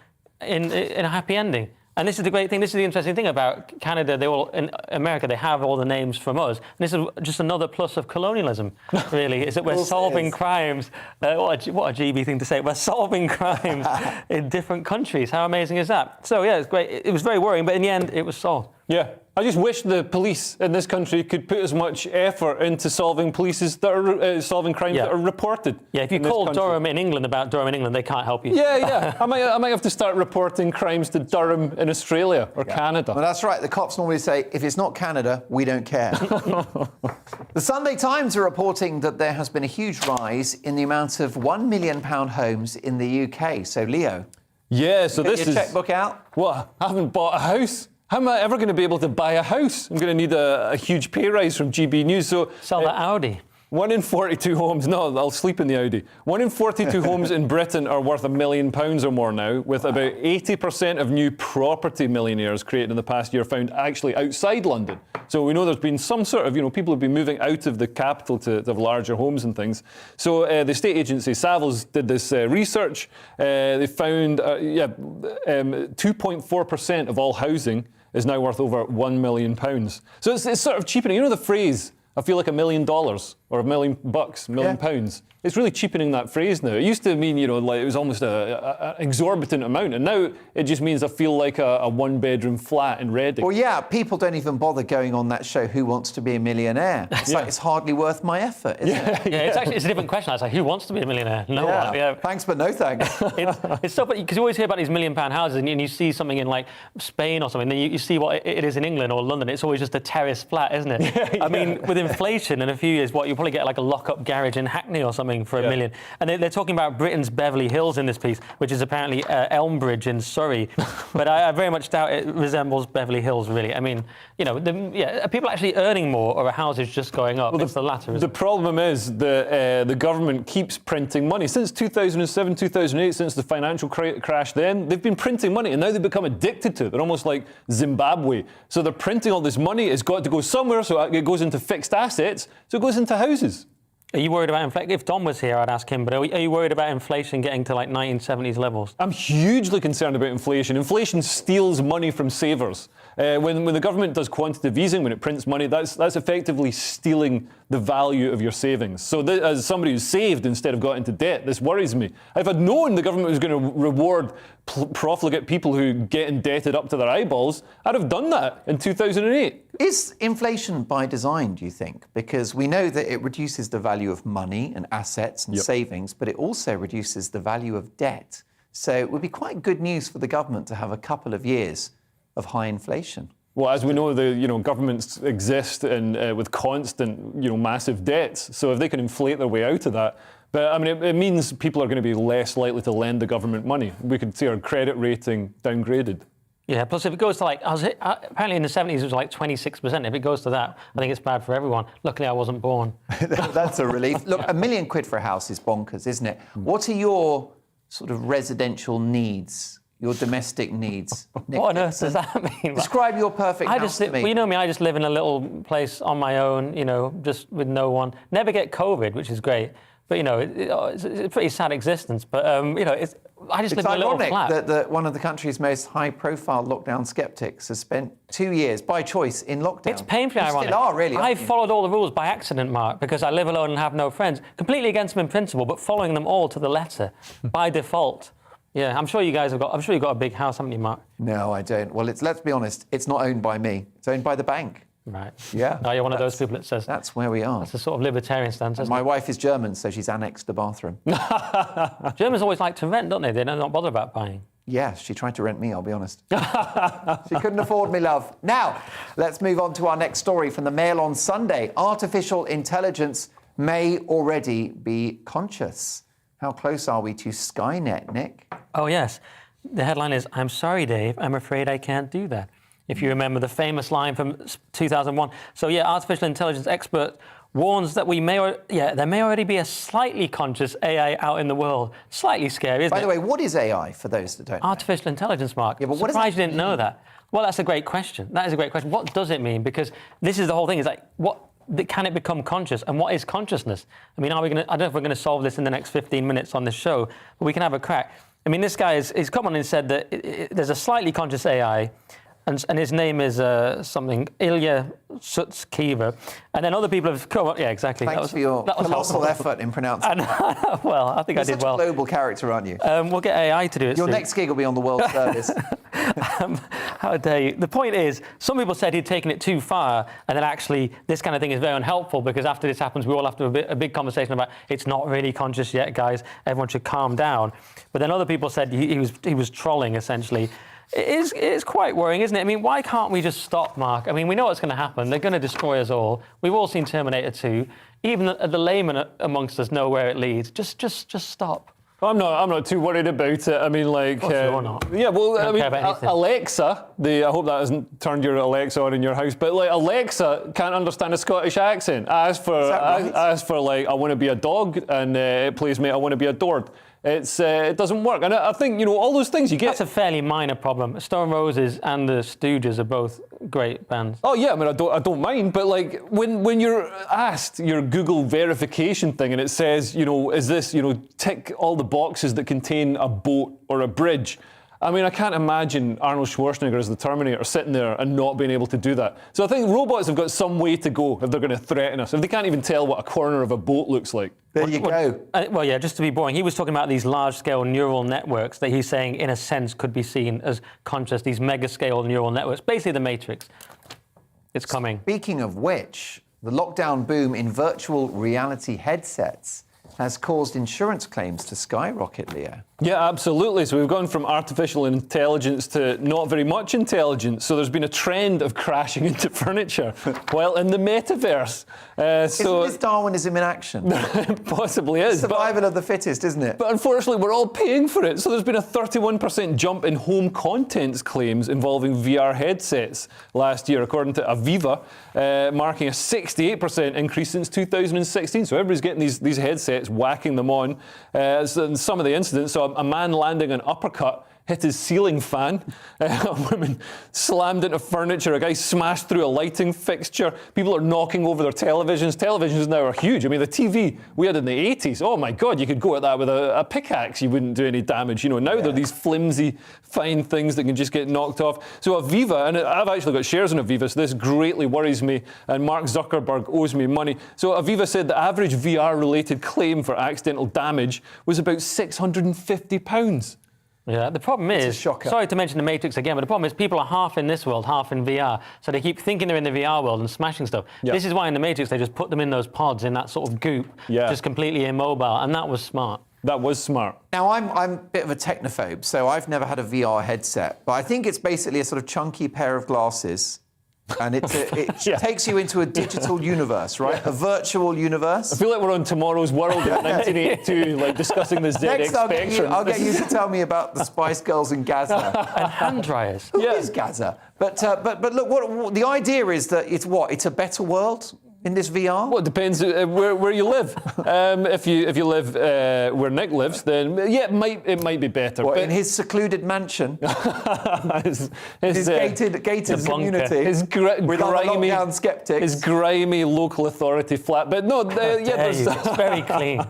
in a happy ending. And this is the great thing. This is the interesting thing about Canada. In America, they have all the names from us. And this is just another plus of colonialism, really, is that we're solving crimes. What a GB thing to say. We're solving crimes in different countries. How amazing is that? So, yeah, it's great. It was very worrying, but in the end, it was solved. Yeah. I just wish the police in this country could put as much effort into solving crimes that are reported. Yeah, if you call Durham in England about Durham in England, they can't help you. Yeah. I might have to start reporting crimes to Durham in Australia or Canada. Well, that's right. The cops normally say, if it's not Canada, we don't care. The Sunday Times are reporting that there has been a huge rise in the amount of £1 million homes in the UK. So, Leo. Yeah, so Get this your is... checkbook out? What? I haven't bought a house. How am I ever going to be able to buy a house? I'm going to need a huge pay rise from GB News. So sell that Audi. 1 in 42 homes, no, I'll sleep in the Audi. 1 in 42 homes in Britain are worth £1 million or more now, with about 80% of new property millionaires created in the past year found actually outside London. So we know there's been some sort of, people have been moving out of the capital to have larger homes and things. So the estate agency Savills did this research. They found 2.4% of all housing is now worth over £1 million. So it's sort of cheapening. You know the phrase, I feel like $1 million or $1 million, £1 million pounds. It's really cheapening that phrase now. It used to mean, like it was almost an exorbitant amount, and now it just means I feel like a one-bedroom flat in Reading. Well, yeah, people don't even bother going on that show, Who Wants to Be a Millionaire? It's like, it's hardly worth my effort, isn't it? Yeah, it's a different question. It's like, who wants to be a millionaire? No one. Yeah. Thanks, but no thanks. It's so funny, because you always hear about these £1 million houses, and you see something in, like, Spain or something, then you see what it is in England or London. It's always just a terrace flat, isn't it? I mean, with inflation in a few years, you'll probably get, like, a lock-up garage in Hackney or something for £1 million. And they're talking about Britain's Beverly Hills in this piece, which is apparently Elmbridge in Surrey. But I very much doubt it resembles Beverly Hills, really. I mean, are people actually earning more, or are houses just going up? Well, it's the latter. The problem is that the government keeps printing money. Since 2007, 2008, since the financial crash then, they've been printing money, and now they've become addicted to it. They're almost like Zimbabwe. So they're printing all this money. It's got to go somewhere, so it goes into fixed assets, so it goes into houses. Are you worried about inflation? If Dom was here, I'd ask him, but are you worried about inflation getting to like 1970s levels? I'm hugely concerned about inflation. Inflation steals money from savers. When the government does quantitative easing, when it prints money, that's effectively stealing the value of your savings. So as somebody who's saved instead of got into debt, this worries me. If I'd known the government was going to reward profligate people who get indebted up to their eyeballs, I'd have done that in 2008. Is inflation by design, do you think? Because we know that it reduces the value of money and assets and savings, but it also reduces the value of debt. So it would be quite good news for the government to have a couple of years of high inflation. Well, as we know, governments exist with constant, massive debts. So if they can inflate their way out of that, but I mean, it means people are going to be less likely to lend the government money. We could see our credit rating downgraded. Yeah, plus if it goes to apparently in the 70s it was like 26%. If it goes to that, I think it's bad for everyone. Luckily I wasn't born. That's a relief. Look, £1 million for a house is bonkers, isn't it? What are your sort of residential needs? Your domestic needs. What on earth does that mean? Describe your perfect house to me. Well, you know me, I just live in a little place on my own, just with no one. Never get COVID, which is great. But, it's a pretty sad existence. But, I just live in a little flat. It's ironic that one of the country's most high-profile lockdown skeptics has spent 2 years, by choice, in lockdown. It's painfully ironic. You still are, really, I followed all the rules by accident, Mark, because I live alone and have no friends. Completely against them in principle, but following them all to the letter, by default. Yeah, I'm sure you guys have got... I'm sure you've got a big house, haven't you, Mark? No, I don't. Well, let's be honest, it's not owned by me. It's owned by the bank. Right. Yeah. Oh, you're one of those people that says... That's where we are. That's a sort of libertarian stance, isn't My wife is German, so she's annexed the bathroom. Germans always like to rent, don't they? They don't not bother about buying. Yeah, she tried to rent me, I'll be honest. She couldn't afford me, love. Now, let's move on to our next story from the Mail on Sunday. Artificial intelligence may already be conscious. How close are we to Skynet, Nick? Oh, yes. The headline is, "I'm sorry, Dave, I'm afraid I can't do that." If you remember the famous line from 2001. So, yeah, artificial intelligence expert warns that there may already be a slightly conscious AI out in the world. Slightly scary, isn't it? By the way, what is AI, for those that don't know? Artificial intelligence, Mark. Yeah, but what Surprised you didn't know that. Well, that's a great question. That is a great question. What does it mean? Because this is the whole thing. It's like, can it become conscious? And what is consciousness? I mean, I don't know if we're going to solve this in the next 15 minutes on this show, but we can have a crack. I mean, this guy has come on and said that there's a slightly conscious AI, and his name is something, Ilya Sutskever. And then other people have come up... Yeah, exactly. Thanks for your colossal effort in pronouncing that. Well, I think I did well. You're such a global character, aren't you? We'll get AI to do it Your soon. next gig will be on the World Service. How dare you? The point is, some people said he'd taken it too far, and then actually this kind of thing is very unhelpful, because after this happens, we all have to have a big conversation about it's not really conscious yet, guys. Everyone should calm down. But then other people said he was trolling, essentially. It is quite worrying, isn't it? I mean, why can't we just stop, Mark? I mean, we know what's going to happen. They're going to destroy us all. We've all seen Terminator 2. Even the laymen amongst us know where it leads. Just stop. I'm not too worried about it. I mean, like... you're not. Yeah, well, I mean, Alexa, I hope that hasn't turned your Alexa on in your house, but, like, Alexa can't understand a Scottish accent. As for, like, I want to be a dog, and it plays me, I want to be adored. It doesn't work. And I think, all those things you get... That's a fairly minor problem. Stone Roses and the Stooges are both great bands. Oh, yeah, I mean, I don't mind, but, like, when you're asked your Google verification thing and it says, is this, tick all the boxes that contain a boat or a bridge... I mean, I can't imagine Arnold Schwarzenegger as the Terminator sitting there and not being able to do that. So I think robots have got some way to go if they're going to threaten us. If they can't even tell what a corner of a boat looks like. There you go. Well, yeah, just to be boring, he was talking about these large-scale neural networks that he's saying, in a sense, could be seen as conscious, these mega-scale neural networks. Basically, the Matrix. It's coming. Speaking of which, the lockdown boom in virtual reality headsets has caused insurance claims to skyrocket, Leo. Yeah, absolutely. So we've gone from artificial intelligence to not very much intelligence. So there's been a trend of crashing into furniture while in the metaverse. Isn't this Darwinism in action? Possibly is. Survival of the fittest, isn't it? But unfortunately, we're all paying for it. So there's been a 31% jump in home contents claims involving VR headsets last year, according to Aviva, marking a 68% increase since 2016. So everybody's getting these headsets, whacking them on. So some of the incidents, so a man landing an uppercut hit his ceiling fan, a woman slammed into furniture, a guy smashed through a lighting fixture, people are knocking over their televisions. Televisions now are huge. I mean, the TV we had in the 80s, oh my God, you could go at that with a pickaxe, you wouldn't do any damage. Now they're these flimsy, fine things that can just get knocked off. So Aviva, and I've actually got shares in Aviva, so this greatly worries me, and Mark Zuckerberg owes me money. So Aviva said the average VR-related claim for accidental damage was about £650. Yeah, the problem is, sorry to mention the Matrix again, but the problem is people are half in this world, half in VR. So they keep thinking they're in the VR world and smashing stuff. Yeah. This is why in the Matrix they just put them in those pods, in that sort of goop, just completely immobile, and that was smart. That was smart. Now, I'm a bit of a technophobe, so I've never had a VR headset, but I think it's basically a sort of chunky pair of glasses, and it takes you into a digital universe, right? A virtual universe. I feel like we're on Tomorrow's World in 1982, like discussing the ZX Next, Spectrum. I'll get you to tell me about the Spice Girls in Gaza. And hand dryers. Who is Gaza? But look, what the idea is that it's a better world in this VR? Well, it depends where you live. If you live where Nick lives, then yeah, it might be better. What, in his secluded mansion, his gated community, his with other grimy lockdown skeptics, his grimy local authority flat. But no, it's very clean.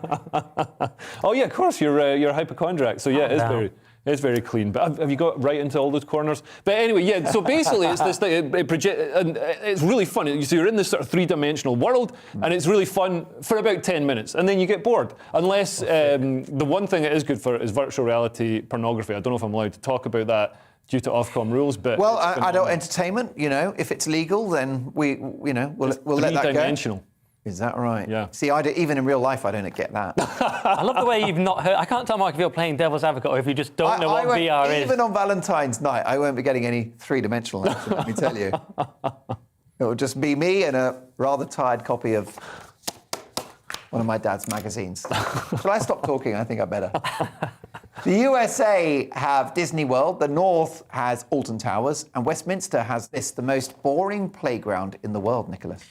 Oh yeah, of course you're a hypochondriac, so yeah, it's very clean. But have you got right into all those corners? But anyway, yeah, so basically it's this thing, and it's really fun. So you're in this sort of three-dimensional world, and it's really fun for about 10 minutes, and then you get bored. Unless the one thing it is good for is virtual reality pornography. I don't know if I'm allowed to talk about that due to Ofcom rules, but... Well, adult entertainment, if it's legal, then we'll let that go. Three-dimensional. Is that right? Yeah. See, even in real life, I don't get that. I love the way you've not heard... I can't tell, Mark, if you're playing devil's advocate or if you just don't know what VR is. Even on Valentine's night, I won't be getting any three-dimensional action, let me tell you. It'll just be me and a rather tired copy of one of my dad's magazines. Shall I stop talking? I think I better. The USA have Disney World, the North has Alton Towers, and Westminster has the most boring playground in the world, Nicholas.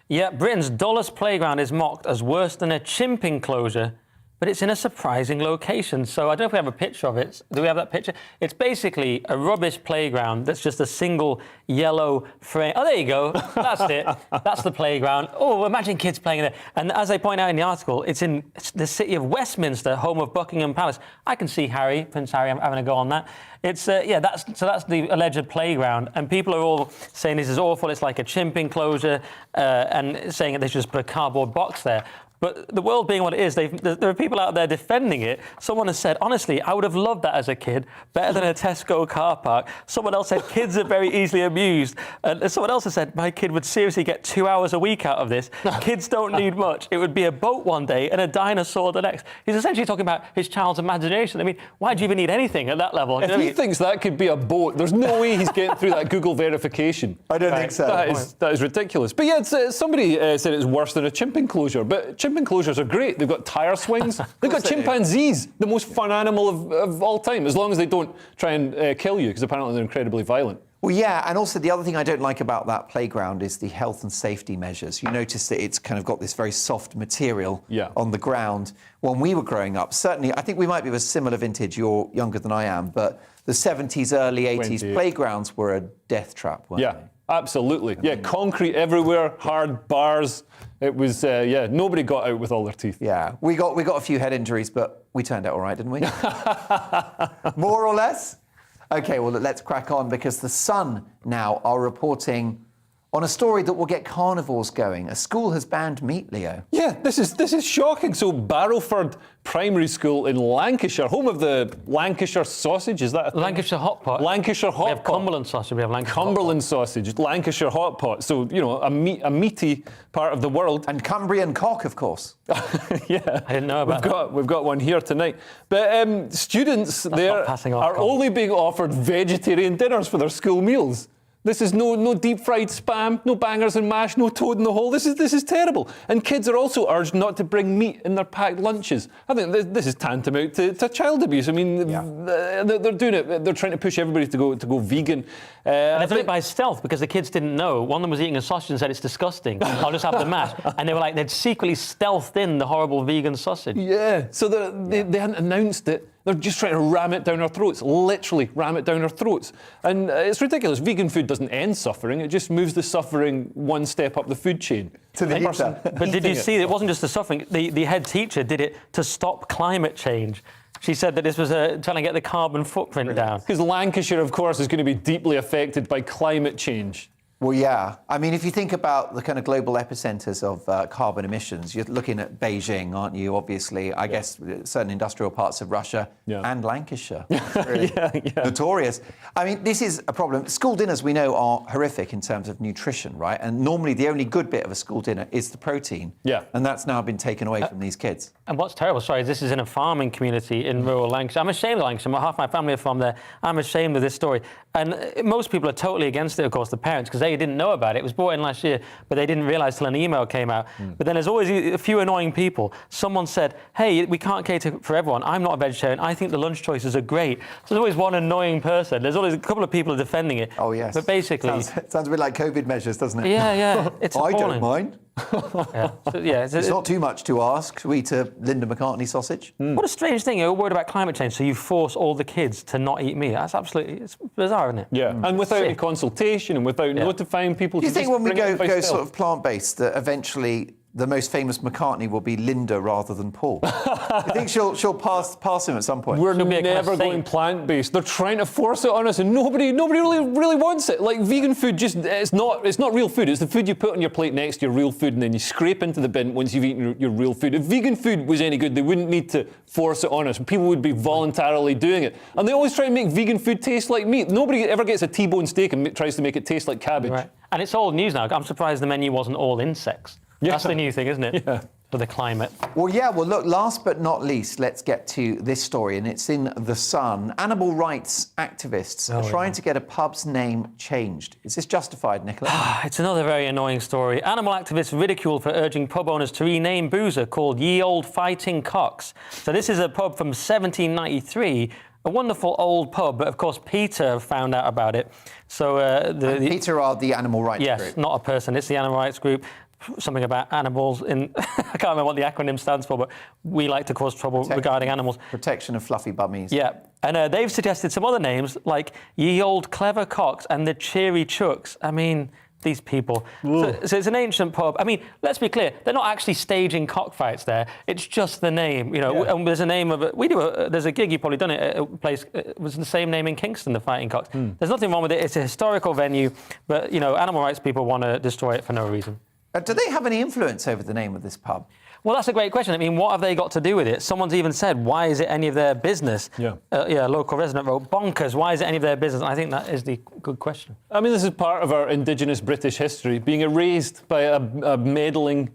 Yeah, Britain's dullest playground is mocked as worse than a chimp enclosure, but it's in a surprising location. So I don't know if we have a picture of it. Do we have that picture? It's basically a rubbish playground that's just a single yellow frame. Oh, there you go. That's it. That's the playground. Oh, imagine kids playing in it. And as they point out in the article, it's in the city of Westminster, home of Buckingham Palace. I can see Prince Harry having a go on that. It's that's the alleged playground, and people are all saying this is awful. It's like a chimp enclosure, and saying that they should just put a cardboard box there. But the world being what it is, there are people out there defending it. Someone has said, honestly, I would have loved that as a kid, better than a Tesco car park. Someone else said, kids are very easily amused. And someone else has said, my kid would seriously get 2 hours a week out of this. Kids don't need much. It would be a boat one day and a dinosaur the next. He's essentially talking about his child's imagination. I mean, why do you even need anything at that level? If he thinks that could be a boat, there's no way he's getting through that Google verification. I don't think so. That is ridiculous. But yeah, somebody said it's worse than a chimp enclosure. But chimp enclosures are great. They've got tire swings. They've got chimpanzees, the most fun animal of all time, as long as they don't try and kill you, because apparently they're incredibly violent. Well, yeah, and also the other thing I don't like about that playground is the health and safety measures. You notice that it's kind of got this very soft material on the ground. When we were growing up, certainly, I think we might be of a similar vintage. You're younger than I am, but the 70s, early 80s playgrounds were a death trap, weren't they? Absolutely. Yeah, concrete everywhere, hard bars. It was, nobody got out with all their teeth. Yeah, we got a few head injuries, but we turned out all right, didn't we? More or less? OK, well, let's crack on, because The Sun now are reporting on a story that will get carnivores going. A school has banned meat, Leo. Yeah, this is shocking. So Barrowford Primary School in Lancashire, home of the Lancashire sausage, is that a thing? Lancashire hot pot. Lancashire hot pot. We have Cumberland sausage, we have Lancashire Cumberland sausage, Lancashire hot pot. So, a meaty part of the world. And Cumbrian cock, of course. Yeah. I didn't know about that. We've got one here tonight. But students there are only being offered vegetarian dinners for their school meals. This is no deep-fried spam, no bangers and mash, no toad in the hole. This is terrible. And kids are also urged not to bring meat in their packed lunches. I think this is tantamount to child abuse. I mean, they're doing it. They're trying to push everybody to go vegan. And they've done it by stealth, because the kids didn't know. One of them was eating a sausage and said, it's disgusting. I'll just have the mash. And they were like, they'd secretly stealthed in the horrible vegan sausage. Yeah. So they hadn't announced it. They're just trying to ram it down our throats, literally ram it down our throats. And it's ridiculous. Vegan food doesn't end suffering. It just moves the suffering one step up the food chain. To the person. But did you see, it wasn't just the suffering. The head teacher did it to stop climate change. She said that this was trying to get the carbon footprint down. Because Lancashire, of course, is going to be deeply affected by climate change. Well, yeah. I mean, if you think about the kind of global epicenters of carbon emissions, you're looking at Beijing, aren't you? Obviously, I guess certain industrial parts of Russia and Lancashire. Really notorious. I mean, this is a problem. School dinners, we know, are horrific in terms of nutrition, right? And normally the only good bit of a school dinner is the protein. Yeah. And that's now been taken away from these kids. And what's terrible, sorry, this is in a farming community in rural Lancashire. I'm ashamed of Lancashire. Half my family are from there. I'm ashamed of this story. And most people are totally against it, of course, the parents, because they didn't know about it. It was brought in last year, but they didn't realise till an email came out. But then there's always a few annoying people. Someone said, hey, we can't cater for everyone. I'm not a vegetarian. I think the lunch choices are great. So there's always one annoying person. There's always a couple of people defending it. Oh, yes. But basically... Sounds a bit like COVID measures, doesn't it? Yeah. It's I appalling. don't mind. It's not too much to ask. Should we eat a Linda McCartney sausage? What a strange thing. You're worried about climate change, so you force all the kids to not eat meat. That's absolutely... It's bizarre, isn't it? Yeah, and without any consultation and without notifying people. Do you think when we go sort of plant-based that eventually the most famous McCartney will be Linda rather than Paul? You think she'll pass him at some point? We're never going plant-based. They're trying to force it on us, and nobody really wants it. Like vegan food, it's not real food. It's the food you put on your plate next to your real food, and then you scrape into the bin once you've eaten your real food. If vegan food was any good, they wouldn't need to force it on us. People would be voluntarily doing it. And they always try and make vegan food taste like meat. Nobody ever gets a T-bone steak and tries to make it taste like cabbage. Right. And it's old news now. I'm surprised the menu wasn't all insects. Yeah. That's the new thing, isn't it? Yeah. For the climate. Well, yeah. Well, look, last but not least, let's get to this story, and it's in The Sun. Animal rights activists are trying to get a pub's name changed. Is this justified, Nicola? It's another very annoying story. Animal activists ridiculed for urging pub owners to rename boozer called Ye Old Fighting Cocks. So this is a pub from 1793. A wonderful old pub, but of course Peter found out about it. So Peter are the animal rights group. Yes, not a person. It's the animal rights group. Something about animals in... I can't remember what the acronym stands for, but we like to cause trouble regarding animals. Protection of fluffy bummies. Yeah, and they've suggested some other names, like Ye Old Clever Cocks and the Cheery Chucks. I mean, these people. So it's an ancient pub. I mean, let's be clear, they're not actually staging cockfights there. It's just the name, you know. And there's a name of it. There's a gig, you've probably done it, at a place, it was the same name in Kingston, the Fighting Cocks. There's nothing wrong with it. It's a historical venue, but, you know, animal rights people want to destroy it for no reason. Do they have any influence over the name of this pub? Well, that's a great question. I mean, what have they got to do with it? Someone's even said, why is it any of their business? A local resident wrote, bonkers, why is it any of their business? And I think that is the good question. I mean, this is part of our indigenous British history, being erased by a meddling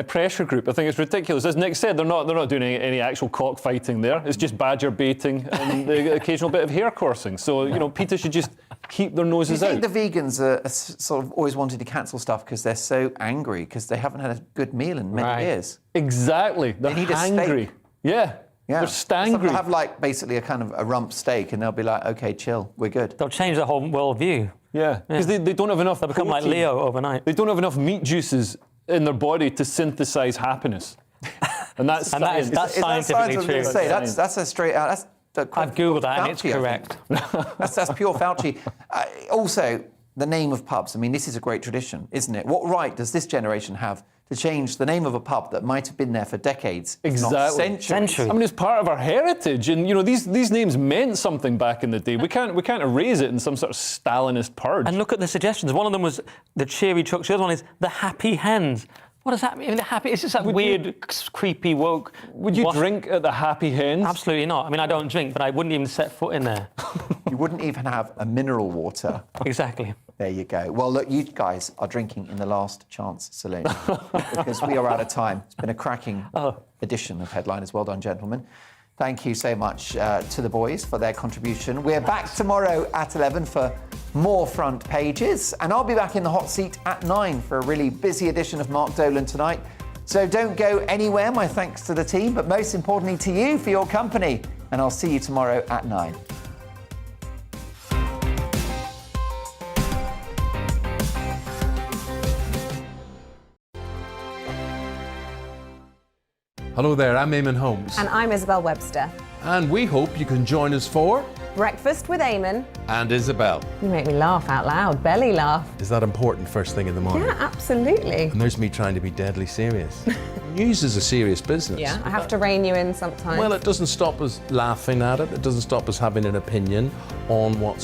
pressure group. I think it's ridiculous. As Nick said, they're not doing any actual cockfighting there. It's just badger baiting and the occasional bit of hair coursing. So, you know, Peter should just keep their noses out. Do you think the vegans are sort of always wanting to cancel stuff because they're so angry because they haven't had a good meal in many years? Exactly. They're they need hangry. A steak. Yeah. They're stangry. They'll have like basically a kind of a rump steak and they'll be like, okay, chill, we're good. They'll change their whole worldview. Yeah, because they don't have enough. They'll become like Leo overnight. They don't have enough meat juices in their body to synthesize happiness. And that's scientifically true. That's a straight out. I've googled that and it's correct. That's pure Fauci. Also, the name of pubs. I mean, this is a great tradition, isn't it? What right does this generation have to change the name of a pub that might have been there for decades, if not centuries? I mean, it's part of our heritage, and you know these names meant something back in the day. We can't erase it in some sort of Stalinist purge. And look at the suggestions. One of them was the Cheery Chucks. The other one is the Happy Hens. What does that mean? The happy? It's just that weird, creepy, woke. Would you drink at the Happy Hens? Absolutely not. I mean, I don't drink, but I wouldn't even set foot in there. You wouldn't even have a mineral water. Exactly. There you go. Well, look, you guys are drinking in the last chance saloon because we are out of time. It's been a cracking edition of Headliners. Well done, gentlemen. Thank you so much to the boys for their contribution. We're back tomorrow at 11 for more front pages, and I'll be back in the hot seat at 9 for a really busy edition of Mark Dolan tonight. So don't go anywhere. My thanks to the team, but most importantly to you for your company. And I'll see you tomorrow at 9. Hello there, I'm Eamon Holmes. And I'm Isabel Webster. And we hope you can join us for... Breakfast with Eamon. And Isabel. You make me laugh out loud, belly laugh. Is that important first thing in the morning? Yeah, absolutely. And there's me trying to be deadly serious. News is a serious business. Yeah, I have to rein you in sometimes. Well, it doesn't stop us laughing at it. It doesn't stop us having an opinion on what's